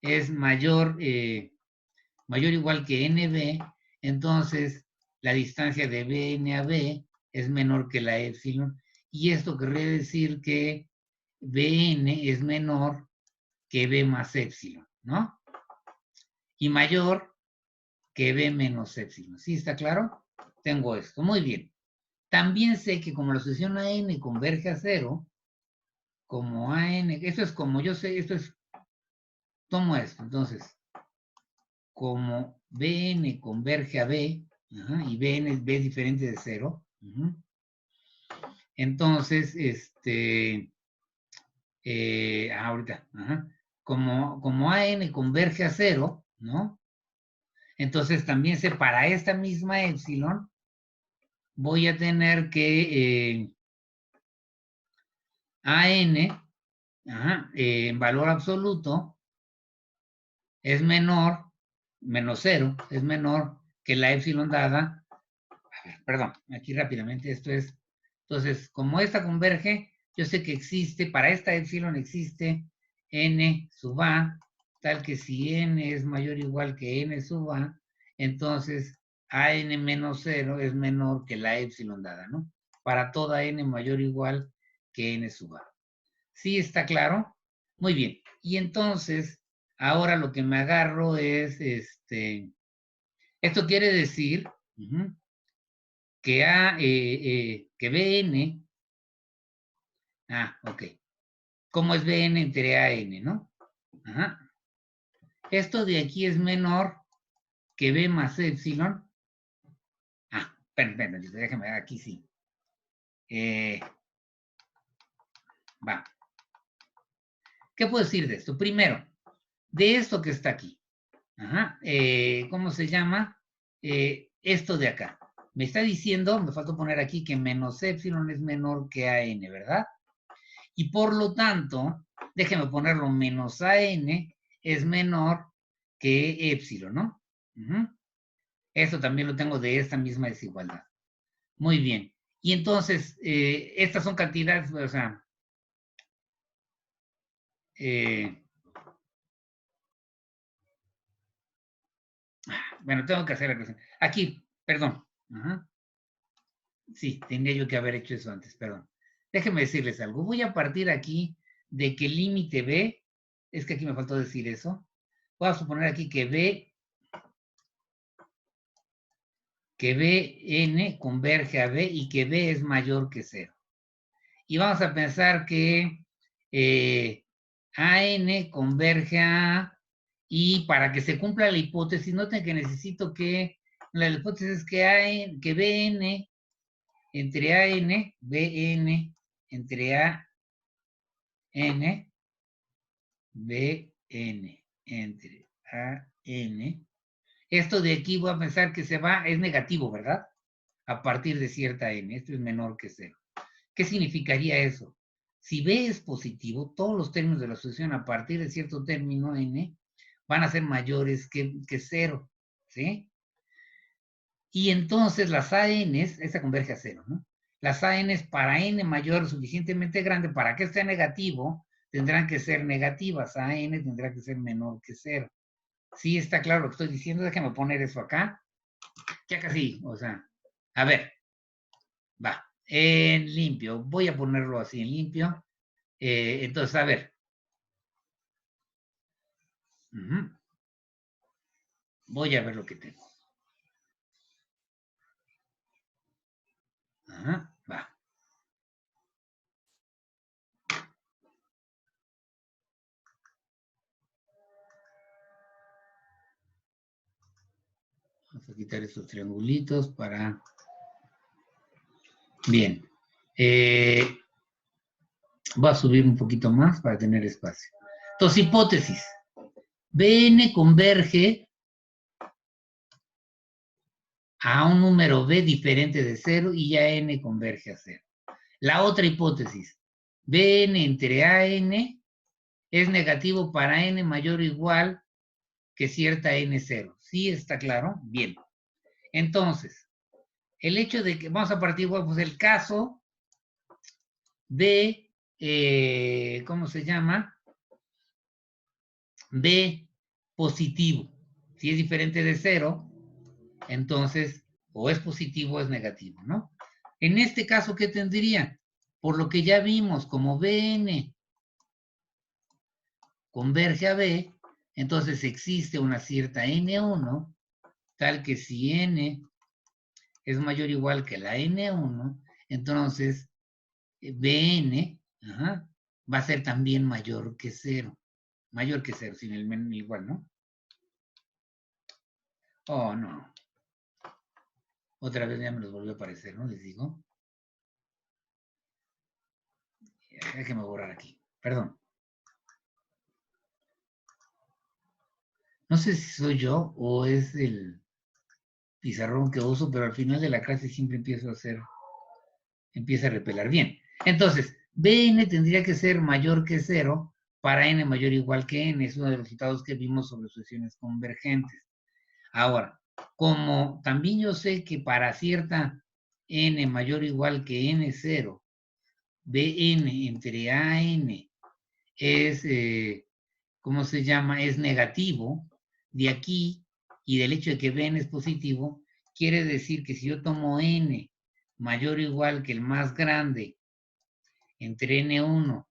es mayor o igual que NB, entonces la distancia de Bn a B es menor que la epsilon, y esto querría decir que Bn es menor que B más epsilon, ¿no? Y mayor que B menos epsilon. ¿Sí está claro? Tengo esto. Muy bien. También sé que como la sucesión AN converge a 0, como AN, esto es como yo sé, esto es, tomo esto, entonces, como Bn converge a B, y Bn es B diferente de 0, entonces, ahorita, como AN converge a 0, ¿no? Entonces también sé para esta misma epsilon, voy a tener que AN, en valor absoluto, es menor, menos 0, es menor que la epsilon dada. A ver, perdón, aquí rápidamente, esto es, entonces, como esta converge, yo sé que existe, para esta epsilon existe n sub a, tal que si n es mayor o igual que n sub a, entonces an menos 0 es menor que la epsilon dada, ¿no? Para toda n mayor o igual que n sub a. ¿Sí está claro? Muy bien. Y entonces, ahora lo que me agarro es, esto quiere decir que que Bn, ok. ¿Cómo es Bn entre An, no? Esto de aquí es menor que B más epsilon. Espera, déjame ver, aquí sí. Va. ¿Qué puedo decir de esto? Primero, de esto que está aquí. ¿Cómo se llama? Esto de acá. Me está diciendo, me faltó poner aquí que menos epsilon es menor que AN, ¿verdad? Y por lo tanto, déjeme ponerlo, menos AN es menor que epsilon, ¿no? Esto también lo tengo de esta misma desigualdad. Muy bien. Y entonces, estas son cantidades, o sea, Bueno, tengo que hacer la aclaración. Aquí, perdón. Ajá. Sí, tendría yo que haber hecho eso antes, perdón. Déjenme decirles algo. Voy a partir aquí de que el límite B, es que aquí me faltó decir eso. Voy a suponer aquí que Bn converge a B y que B es mayor que 0. Y vamos a pensar que AN converge a A, y para que se cumpla la hipótesis, noten que necesito que, la hipótesis es que Bn entre AN, Bn entre AN, Bn entre AN. Esto de aquí voy a pensar que se va, es negativo, ¿verdad? A partir de cierta n, esto es menor que 0. ¿Qué significaría eso? Si B es positivo, todos los términos de la asociación a partir de cierto término n van a ser mayores que 0, ¿sí? Y entonces las ANs, esa converge a 0, ¿no? Las ANs para n mayor o suficientemente grande, para que esté negativo, tendrán que ser negativas. AN tendrá que ser menor que 0. ¿Sí está claro lo que estoy diciendo? Déjame poner eso acá. Ya casi, o sea, a ver, va, en limpio, voy a ponerlo así en limpio. Entonces, a ver. Voy a ver lo que tengo. Ajá, va. Vamos a quitar estos triangulitos para... Bien. Voy a subir un poquito más para tener espacio. Entonces, hipótesis. Bn converge a un número B diferente de 0 y ya n converge a 0. La otra hipótesis. Bn entre AN es negativo para n mayor o igual que cierta n0. ¿Sí está claro? Bien. Entonces, el hecho de que, vamos a partir, pues el caso de, ¿cómo se llama? B positivo. Si es diferente de 0, entonces o es positivo o es negativo, ¿no? En este caso, ¿qué tendría? Por lo que ya vimos, como Bn converge a B, entonces existe una cierta N1, tal que si N es mayor o igual que la N1, entonces Bn va a ser también mayor que 0. Mayor que 0, sin el igual, ¿no? Oh, no. Otra vez ya me los volvió a aparecer, ¿no? Les digo. Déjenme borrar aquí. Perdón. No sé si soy yo o es el pizarrón que uso, pero al final de la clase siempre empieza a repelar. Bien. Entonces, Bn tendría que ser mayor que 0 para n mayor o igual que n. Es uno de los resultados que vimos sobre sucesiones convergentes. Ahora, como también yo sé que para cierta n mayor o igual que n0, Bn entre AN es, ¿cómo se llama? Es negativo, de aquí, y del hecho de que Bn es positivo, quiere decir que si yo tomo n mayor o igual que el más grande entre n1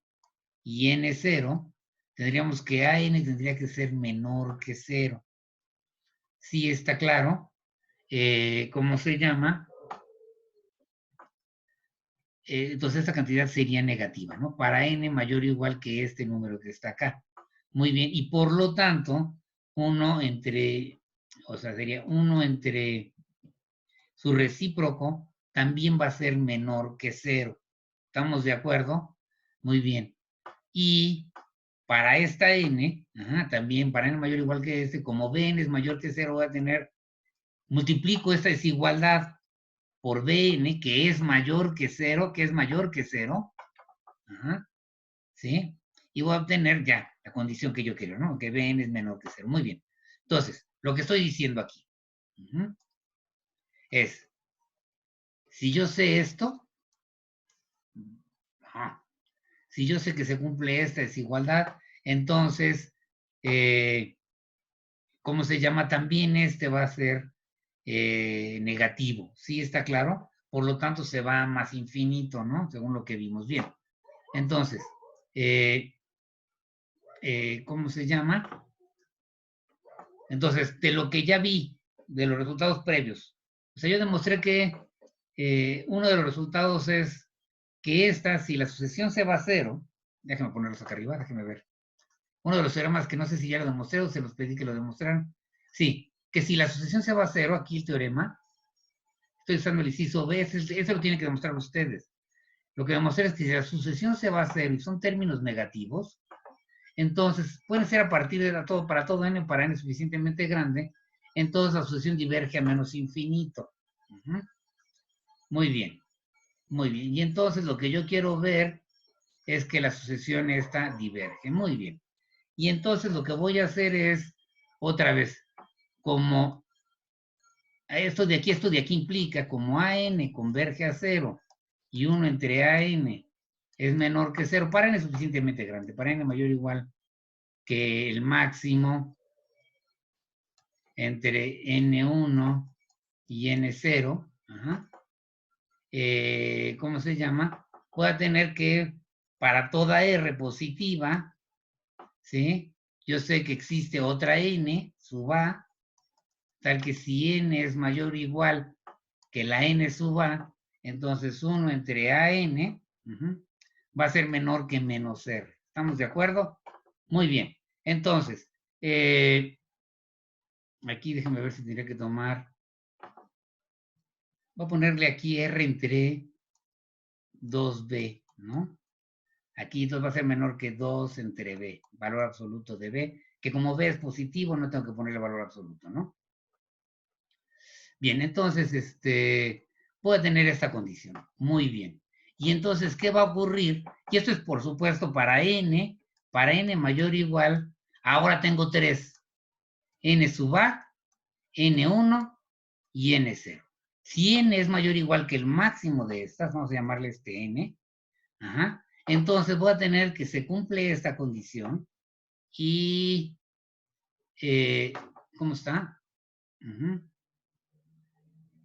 y n0, tendríamos que AN tendría que ser menor que 0. ¿Sí está claro? ¿Cómo se llama? Entonces esta cantidad sería negativa, ¿no? Para n mayor o igual que este número que está acá. Muy bien, y por lo tanto, 1 entre, o sea, sería 1 entre su recíproco también va a ser menor que 0. ¿Estamos de acuerdo? Muy bien. Y para esta n, también para n mayor o igual que este, como Bn es mayor que 0, voy a tener, multiplico esta desigualdad por Bn, que es mayor que 0, que es mayor que 0, ¿sí? Y voy a obtener ya la condición que yo quiero, ¿no? Que Bn es menor que 0. Muy bien. Entonces, lo que estoy diciendo aquí es, si yo sé esto, si yo sé que se cumple esta desigualdad, entonces, ¿cómo se llama? También este va a ser negativo. ¿Sí está claro? Por lo tanto, se va a más infinito, ¿no? Según lo que vimos. Bien. Entonces, ¿cómo se llama? Entonces, de lo que ya vi, de los resultados previos, o sea, yo demostré que uno de los resultados es que esta, si la sucesión se va a cero, déjenme ponerlos acá arriba, déjenme ver. Uno de los teoremas que no sé si ya lo demostré o se los pedí que lo demostraran. Sí, que si la sucesión se va a cero, aquí el teorema, estoy usando el inciso B, eso lo tienen que demostrar ustedes. Lo que demostré es que si la sucesión se va a cero y son términos negativos, entonces pueden ser a partir de todo, para todo n, para n suficientemente grande, entonces la sucesión diverge a menos infinito. Muy bien, muy bien. Y entonces lo que yo quiero ver es que la sucesión esta diverge. Muy bien. Y entonces lo que voy a hacer es, otra vez, como esto de aquí implica, como AN converge a 0 y 1 entre AN es menor que 0, para n es suficientemente grande, para n mayor o igual que el máximo entre N1 y N0, ¿cómo se llama? Voy a tener que, para toda R positiva, ¿sí? Yo sé que existe otra N, sub A, tal que si N es mayor o igual que la N sub A, entonces 1 entre AN va a ser menor que menos R. ¿Estamos de acuerdo? Muy bien. Entonces, aquí déjenme ver si tendría que tomar. Voy a ponerle aquí R entre 2B, ¿no? Aquí entonces va a ser menor que 2 entre B, valor absoluto de B, que como B es positivo, no tengo que ponerle valor absoluto, ¿no? Bien, entonces, voy a tener esta condición. Muy bien. Y entonces, ¿qué va a ocurrir? Y esto es, por supuesto, para n mayor o igual, ahora tengo 3. N sub A, N1 y N0. Si n es mayor o igual que el máximo de estas, vamos a llamarle n, entonces voy a tener que se cumple esta condición y, ¿cómo está?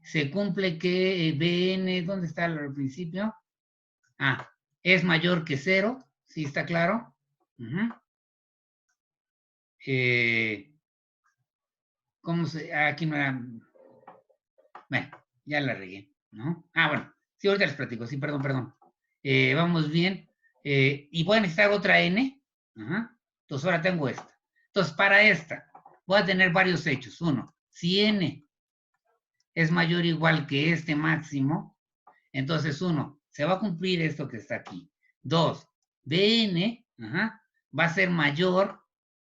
Se cumple que Bn, ¿dónde está al principio? Es mayor que 0, ¿sí está claro? ¿Cómo se...? Aquí no era... Bueno, ya la regué, ¿no? Bueno, sí, ahorita les platico, sí, perdón. Vamos bien. Y voy a necesitar otra n. Entonces ahora tengo esta. Entonces, para esta, voy a tener varios hechos. Uno, si n es mayor o igual que este máximo, entonces, 1, se va a cumplir esto que está aquí. 2, Bn va a ser mayor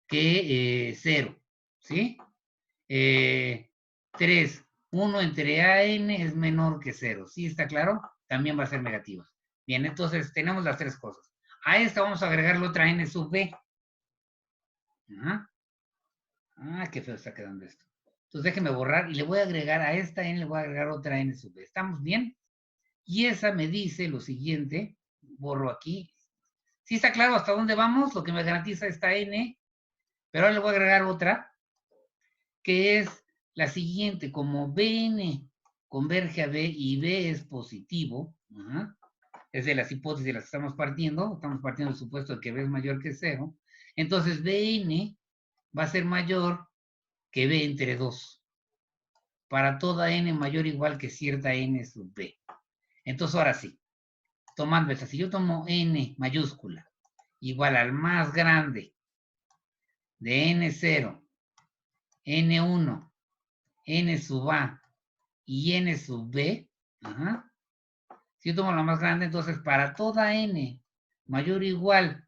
que 0, ¿sí? 3, 1 entre An es menor que 0, ¿sí está claro? También va a ser negativa. Bien, entonces tenemos las tres cosas. A esta vamos a agregarle otra n sub b. Qué feo está quedando esto. Entonces déjenme borrar y le voy a agregar a esta n, le voy a agregar otra n sub b. ¿Estamos bien? Y esa me dice lo siguiente, borro aquí. ¿Sí está claro hasta dónde vamos? Lo que me garantiza esta n, pero ahora le voy a agregar otra, que es la siguiente, como Bn converge a B y B es positivo, es de las hipótesis de las que estamos partiendo del supuesto de que B es mayor que 0, entonces Bn va a ser mayor que B entre 2, para toda n mayor o igual que cierta n sub B. Entonces ahora sí, tomando esta, si yo tomo n mayúscula igual al más grande de n0, n1, n sub a y n sub b, si yo tomo la más grande, entonces para toda n mayor o igual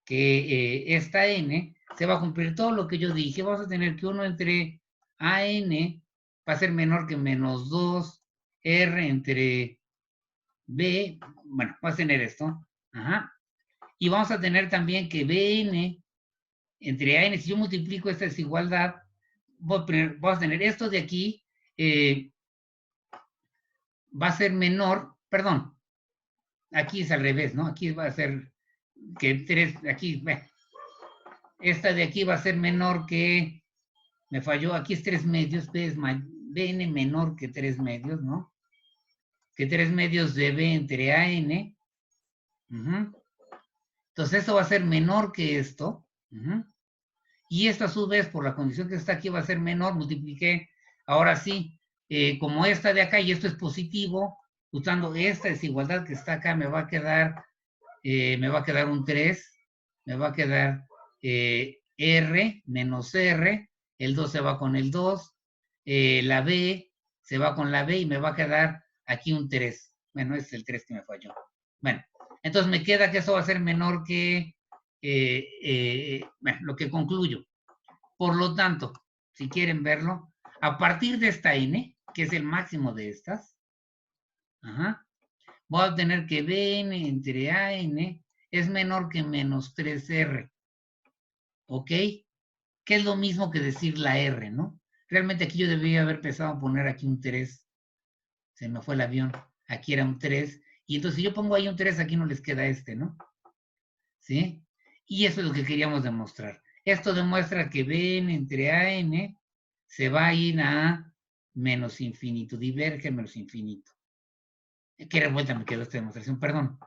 que esta n, se va a cumplir todo lo que yo dije. Vamos a tener que 1 entre an va a ser menor que menos 2 r entre b, bueno, va a tener esto, y vamos a tener también que Bn entre AN, si yo multiplico esta desigualdad, vamos a tener esto de aquí, va a ser menor, perdón, aquí es al revés, ¿no? Aquí va a ser que 3, aquí, esta de aquí va a ser menor que me falló, aquí es 3 medios, Bn menor que 3 medios, ¿no? Que 3 medios de B entre AN. Entonces, esto va a ser menor que esto. Y esto a su vez, por la condición que está aquí, va a ser menor. Multipliqué, ahora sí, como esta de acá y esto es positivo, usando esta desigualdad que está acá, me va a quedar un 3, me va a quedar R menos R, el 2 se va con el 2, la B se va con la B y me va a quedar aquí un 3. Bueno, es el 3 que me falló. Bueno, entonces me queda que eso va a ser menor que bueno, lo que concluyo. Por lo tanto, si quieren verlo, a partir de esta N, que es el máximo de estas, voy a obtener que Bn entre AN es menor que menos 3R. ¿Ok? Que es lo mismo que decir la R, ¿no? Realmente aquí yo debía haber empezado a poner aquí un 3. Se me fue el avión. Aquí era un 3. Y entonces si yo pongo ahí un 3, aquí no les queda este, ¿no? ¿Sí? Y eso es lo que queríamos demostrar. Esto demuestra que Bn entre AN se va a ir a menos infinito, diverge a menos infinito. Qué revuelta me quedó esta demostración, perdón.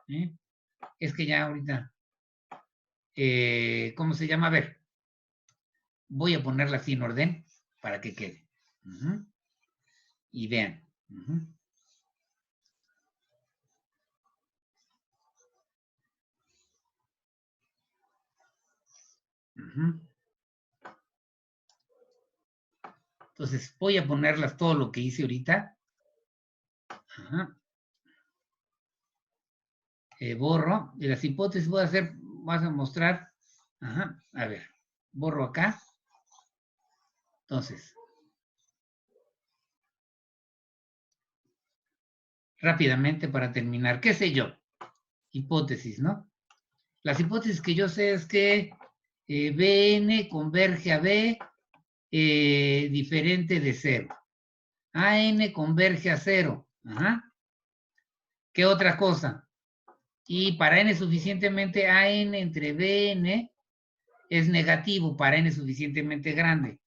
Es que ya ahorita, ¿cómo se llama? A ver, voy a ponerla así en orden para que quede. Y vean. Entonces, voy a ponerlas todo lo que hice ahorita. Borro. De las hipótesis voy a mostrar. A ver, borro acá. Entonces, rápidamente para terminar, ¿qué sé yo? Hipótesis, ¿no? Las hipótesis que yo sé es que Bn converge a B diferente de 0. AN converge a 0. ¿Qué otra cosa? Y para n suficientemente, AN entre Bn es negativo para n suficientemente grande.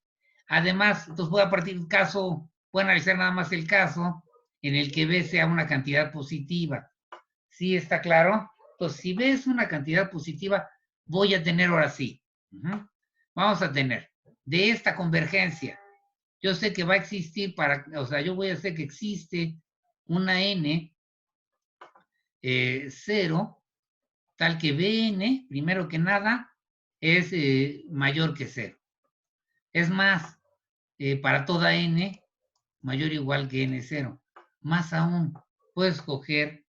Además, entonces voy a partir del caso, voy a analizar nada más el caso en el que B sea una cantidad positiva. ¿Sí está claro? Entonces, si B es una cantidad positiva, voy a tener ahora sí. Vamos a tener de esta convergencia. Yo sé que va a existir o sea, yo voy a hacer que existe una n 0, tal que Bn, primero que nada, es mayor que 0. Es más, para toda n, mayor o igual que n0. Más aún, puedo escoger,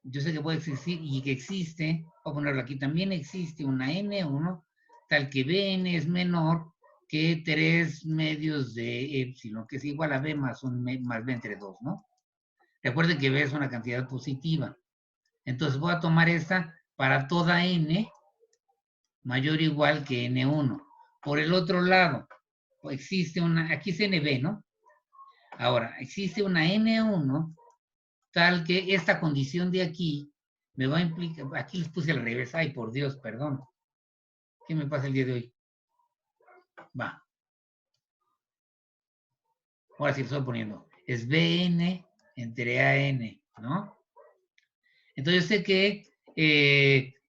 yo sé que puede existir y que existe, voy a ponerlo aquí, también existe una n1, tal que Bn es menor que 3 medios de epsilon, que es igual a B más B entre 2, ¿no? Recuerden que B es una cantidad positiva. Entonces voy a tomar esta para toda n mayor o igual que n1. Por el otro lado, existe una, aquí es nb, ¿no? Ahora, existe una n1 tal que esta condición de aquí me va a implicar, aquí les puse al revés, ay por Dios, perdón. ¿Qué me pasa el día de hoy? Va. Ahora sí lo estoy poniendo. Es Bn entre An, ¿no? Entonces sé que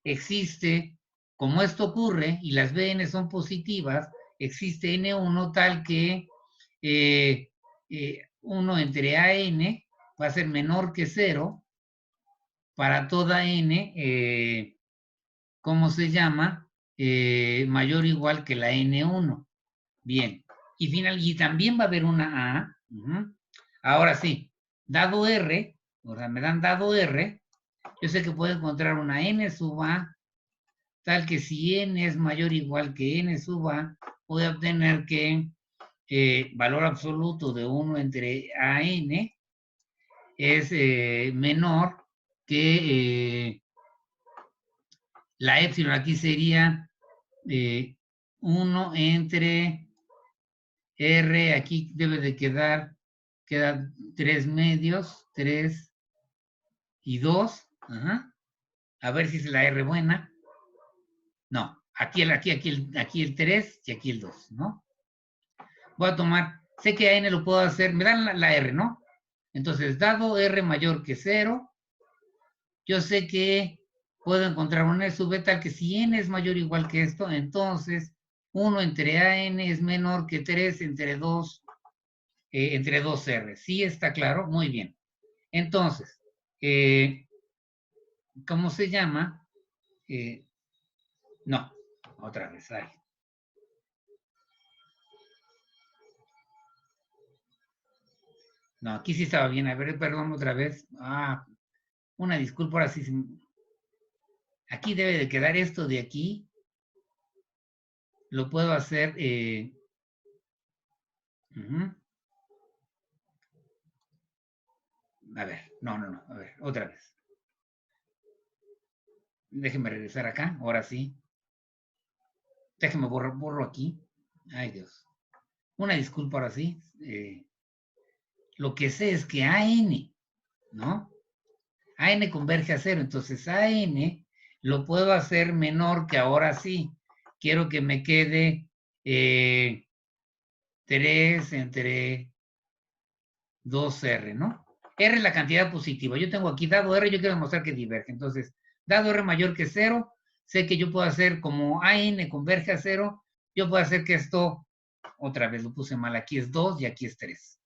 existe, como esto ocurre y las Bn son positivas, existe N1 tal que 1 entre An va a ser menor que 0 para toda n, ¿cómo se llama? Mayor o igual que la n1. Bien. Y también va a haber una A. Ahora sí, dado R, o sea, me dan dado R, yo sé que puedo encontrar una n sub A, tal que si n es mayor o igual que n sub A, voy a obtener que valor absoluto de 1 entre AN es menor que la epsilon. Aquí sería 1 entre R, aquí debe de quedan 3 medios, 3 y 2. A ver si es la R buena. No, aquí el 3 y aquí el 2, ¿no? voy a tomar, sé que a n lo puedo hacer, me dan la r, ¿no? Entonces, dado r mayor que 0, yo sé que puedo encontrar una n sub b tal que si n es mayor o igual que esto, entonces 1 entre an es menor que 3 entre 2r. ¿Sí está claro? Muy bien. Entonces, ¿cómo se llama? No, otra vez. Ay. No, aquí sí estaba bien. A ver, perdón otra vez. Una disculpa, ahora sí. Aquí debe de quedar esto de aquí. Lo puedo hacer. A ver, no. A ver, otra vez. Déjenme regresar acá. Ahora sí. Déjenme borro aquí. Ay, Dios. Una disculpa, ahora sí. Lo que sé es que AN, ¿no? AN converge a 0. Entonces AN lo puedo hacer menor que ahora sí. Quiero que me quede 3 entre 2R, ¿no? R es la cantidad positiva. Yo tengo aquí dado R, yo quiero demostrar que diverge. Entonces, dado R mayor que 0, sé que yo puedo hacer como AN converge a 0, yo puedo hacer que esto, otra vez lo puse mal, aquí es 2 y aquí es 3.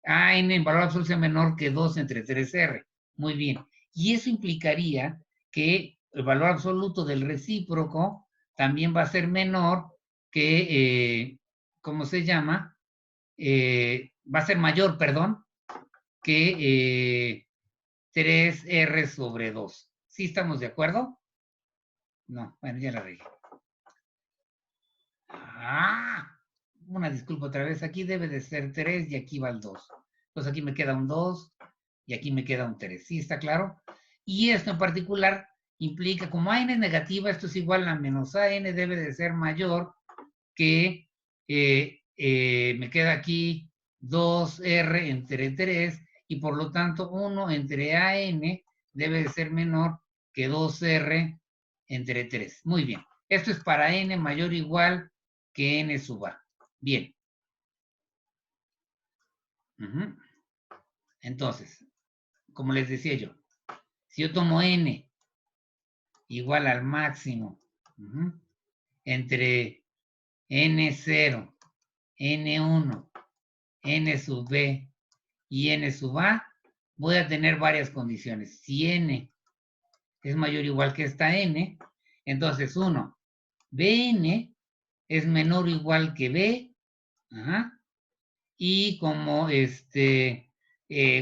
AN en valor absoluto sea menor que 2 entre 3R. Muy bien. Y eso implicaría que el valor absoluto del recíproco también va a ser menor que, ¿cómo se llama? Va a ser mayor, perdón, que 3R sobre 2. ¿Sí estamos de acuerdo? No, bueno, ya la regué. Una disculpa otra vez. Aquí debe de ser 3 y aquí va el 2. Entonces aquí me queda un 2 y aquí me queda un 3. ¿Sí está claro? Y esto en particular implica, como AN es negativa, esto es igual a menos AN debe de ser mayor que me queda aquí 2R entre 3 y por lo tanto 1 entre AN debe de ser menor que 2R entre 3. Muy bien. Esto es para N mayor o igual que N sub A. Bien. Entonces, como les decía yo, si yo tomo N igual al máximo entre N0, N1, N sub B y N sub A, voy a tener varias condiciones. Si N es mayor o igual que esta N, entonces 1, Bn es menor o igual que B, y como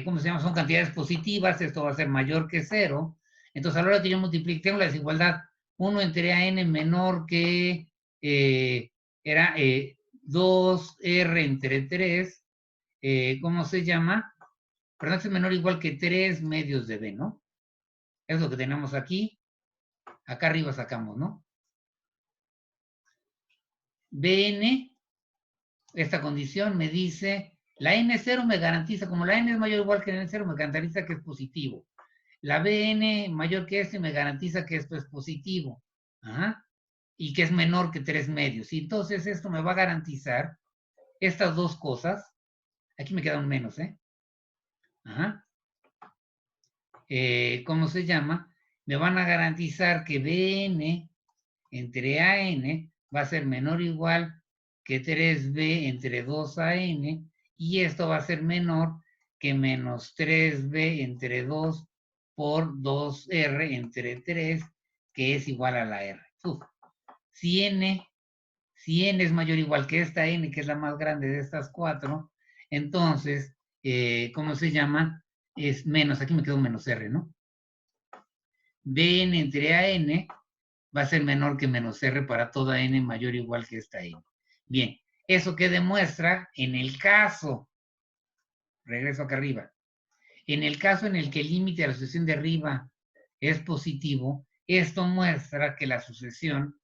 ¿cómo se llama? Son cantidades positivas, esto va a ser mayor que 0. Entonces, a la hora que yo multiplique, tengo la desigualdad 1 entre AN menor que era 2R entre 3, ¿cómo se llama? Perdón, es menor o igual que 3 medios de B, ¿no? Es lo que tenemos aquí. Acá arriba sacamos, ¿no? Bn, esta condición me dice, la N0 me garantiza, como la N es mayor o igual que N0, me garantiza que es positivo. La Bn mayor que esto y me garantiza que esto es positivo. Y que es menor que 3 medios. Y entonces esto me va a garantizar estas dos cosas. Aquí me queda un menos, ¿cómo se llama? Me van a garantizar que Bn entre AN va a ser menor o igual que 3B entre 2AN y esto va a ser menor que menos 3B entre 2 por 2R entre 3, que es igual a la R. Si N es mayor o igual que esta N, que es la más grande de estas cuatro, entonces, ¿cómo se llama? Es menos, aquí me quedó un menos R, ¿no? Bn entre AN va a ser menor que menos R para toda N mayor o igual que esta N. Bien, ¿eso qué demuestra? En el caso, regreso acá arriba, en el caso en el que el límite de la sucesión de arriba es positivo, esto muestra que la sucesión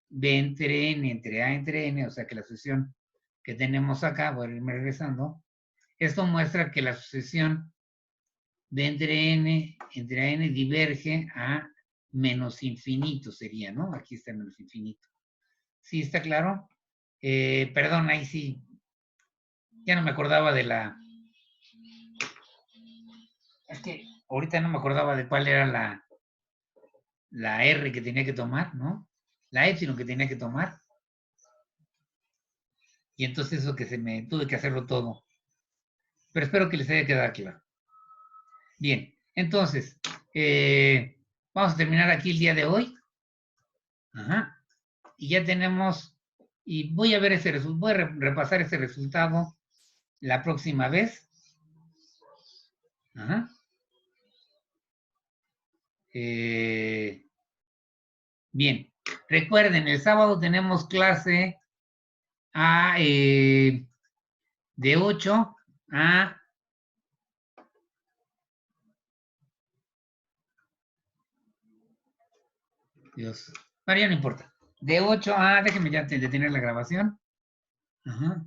B entre N, entre A entre N, o sea que la sucesión que tenemos acá, voy a irme regresando, esto muestra que la sucesión B entre N diverge a menos infinito sería, ¿no? Aquí está menos infinito. ¿Sí está claro? Perdón, ahí sí, Ya no me acordaba de la... Es que ahorita no me acordaba de cuál era la R que tenía que tomar, ¿no? La epsilon que tenía que tomar. Y entonces eso que se me... Tuve que hacerlo todo. Pero espero que les haya quedado claro. Bien, entonces, vamos a terminar aquí el día de hoy. Ajá. Y ya tenemos... Y voy a ver ese resultado, voy a repasar ese resultado la próxima vez. Ajá. Bien, recuerden, el sábado tenemos clase de 8 a... Dios, bueno, ya no importa. De 8 a... Déjenme ya detener la grabación. Ajá.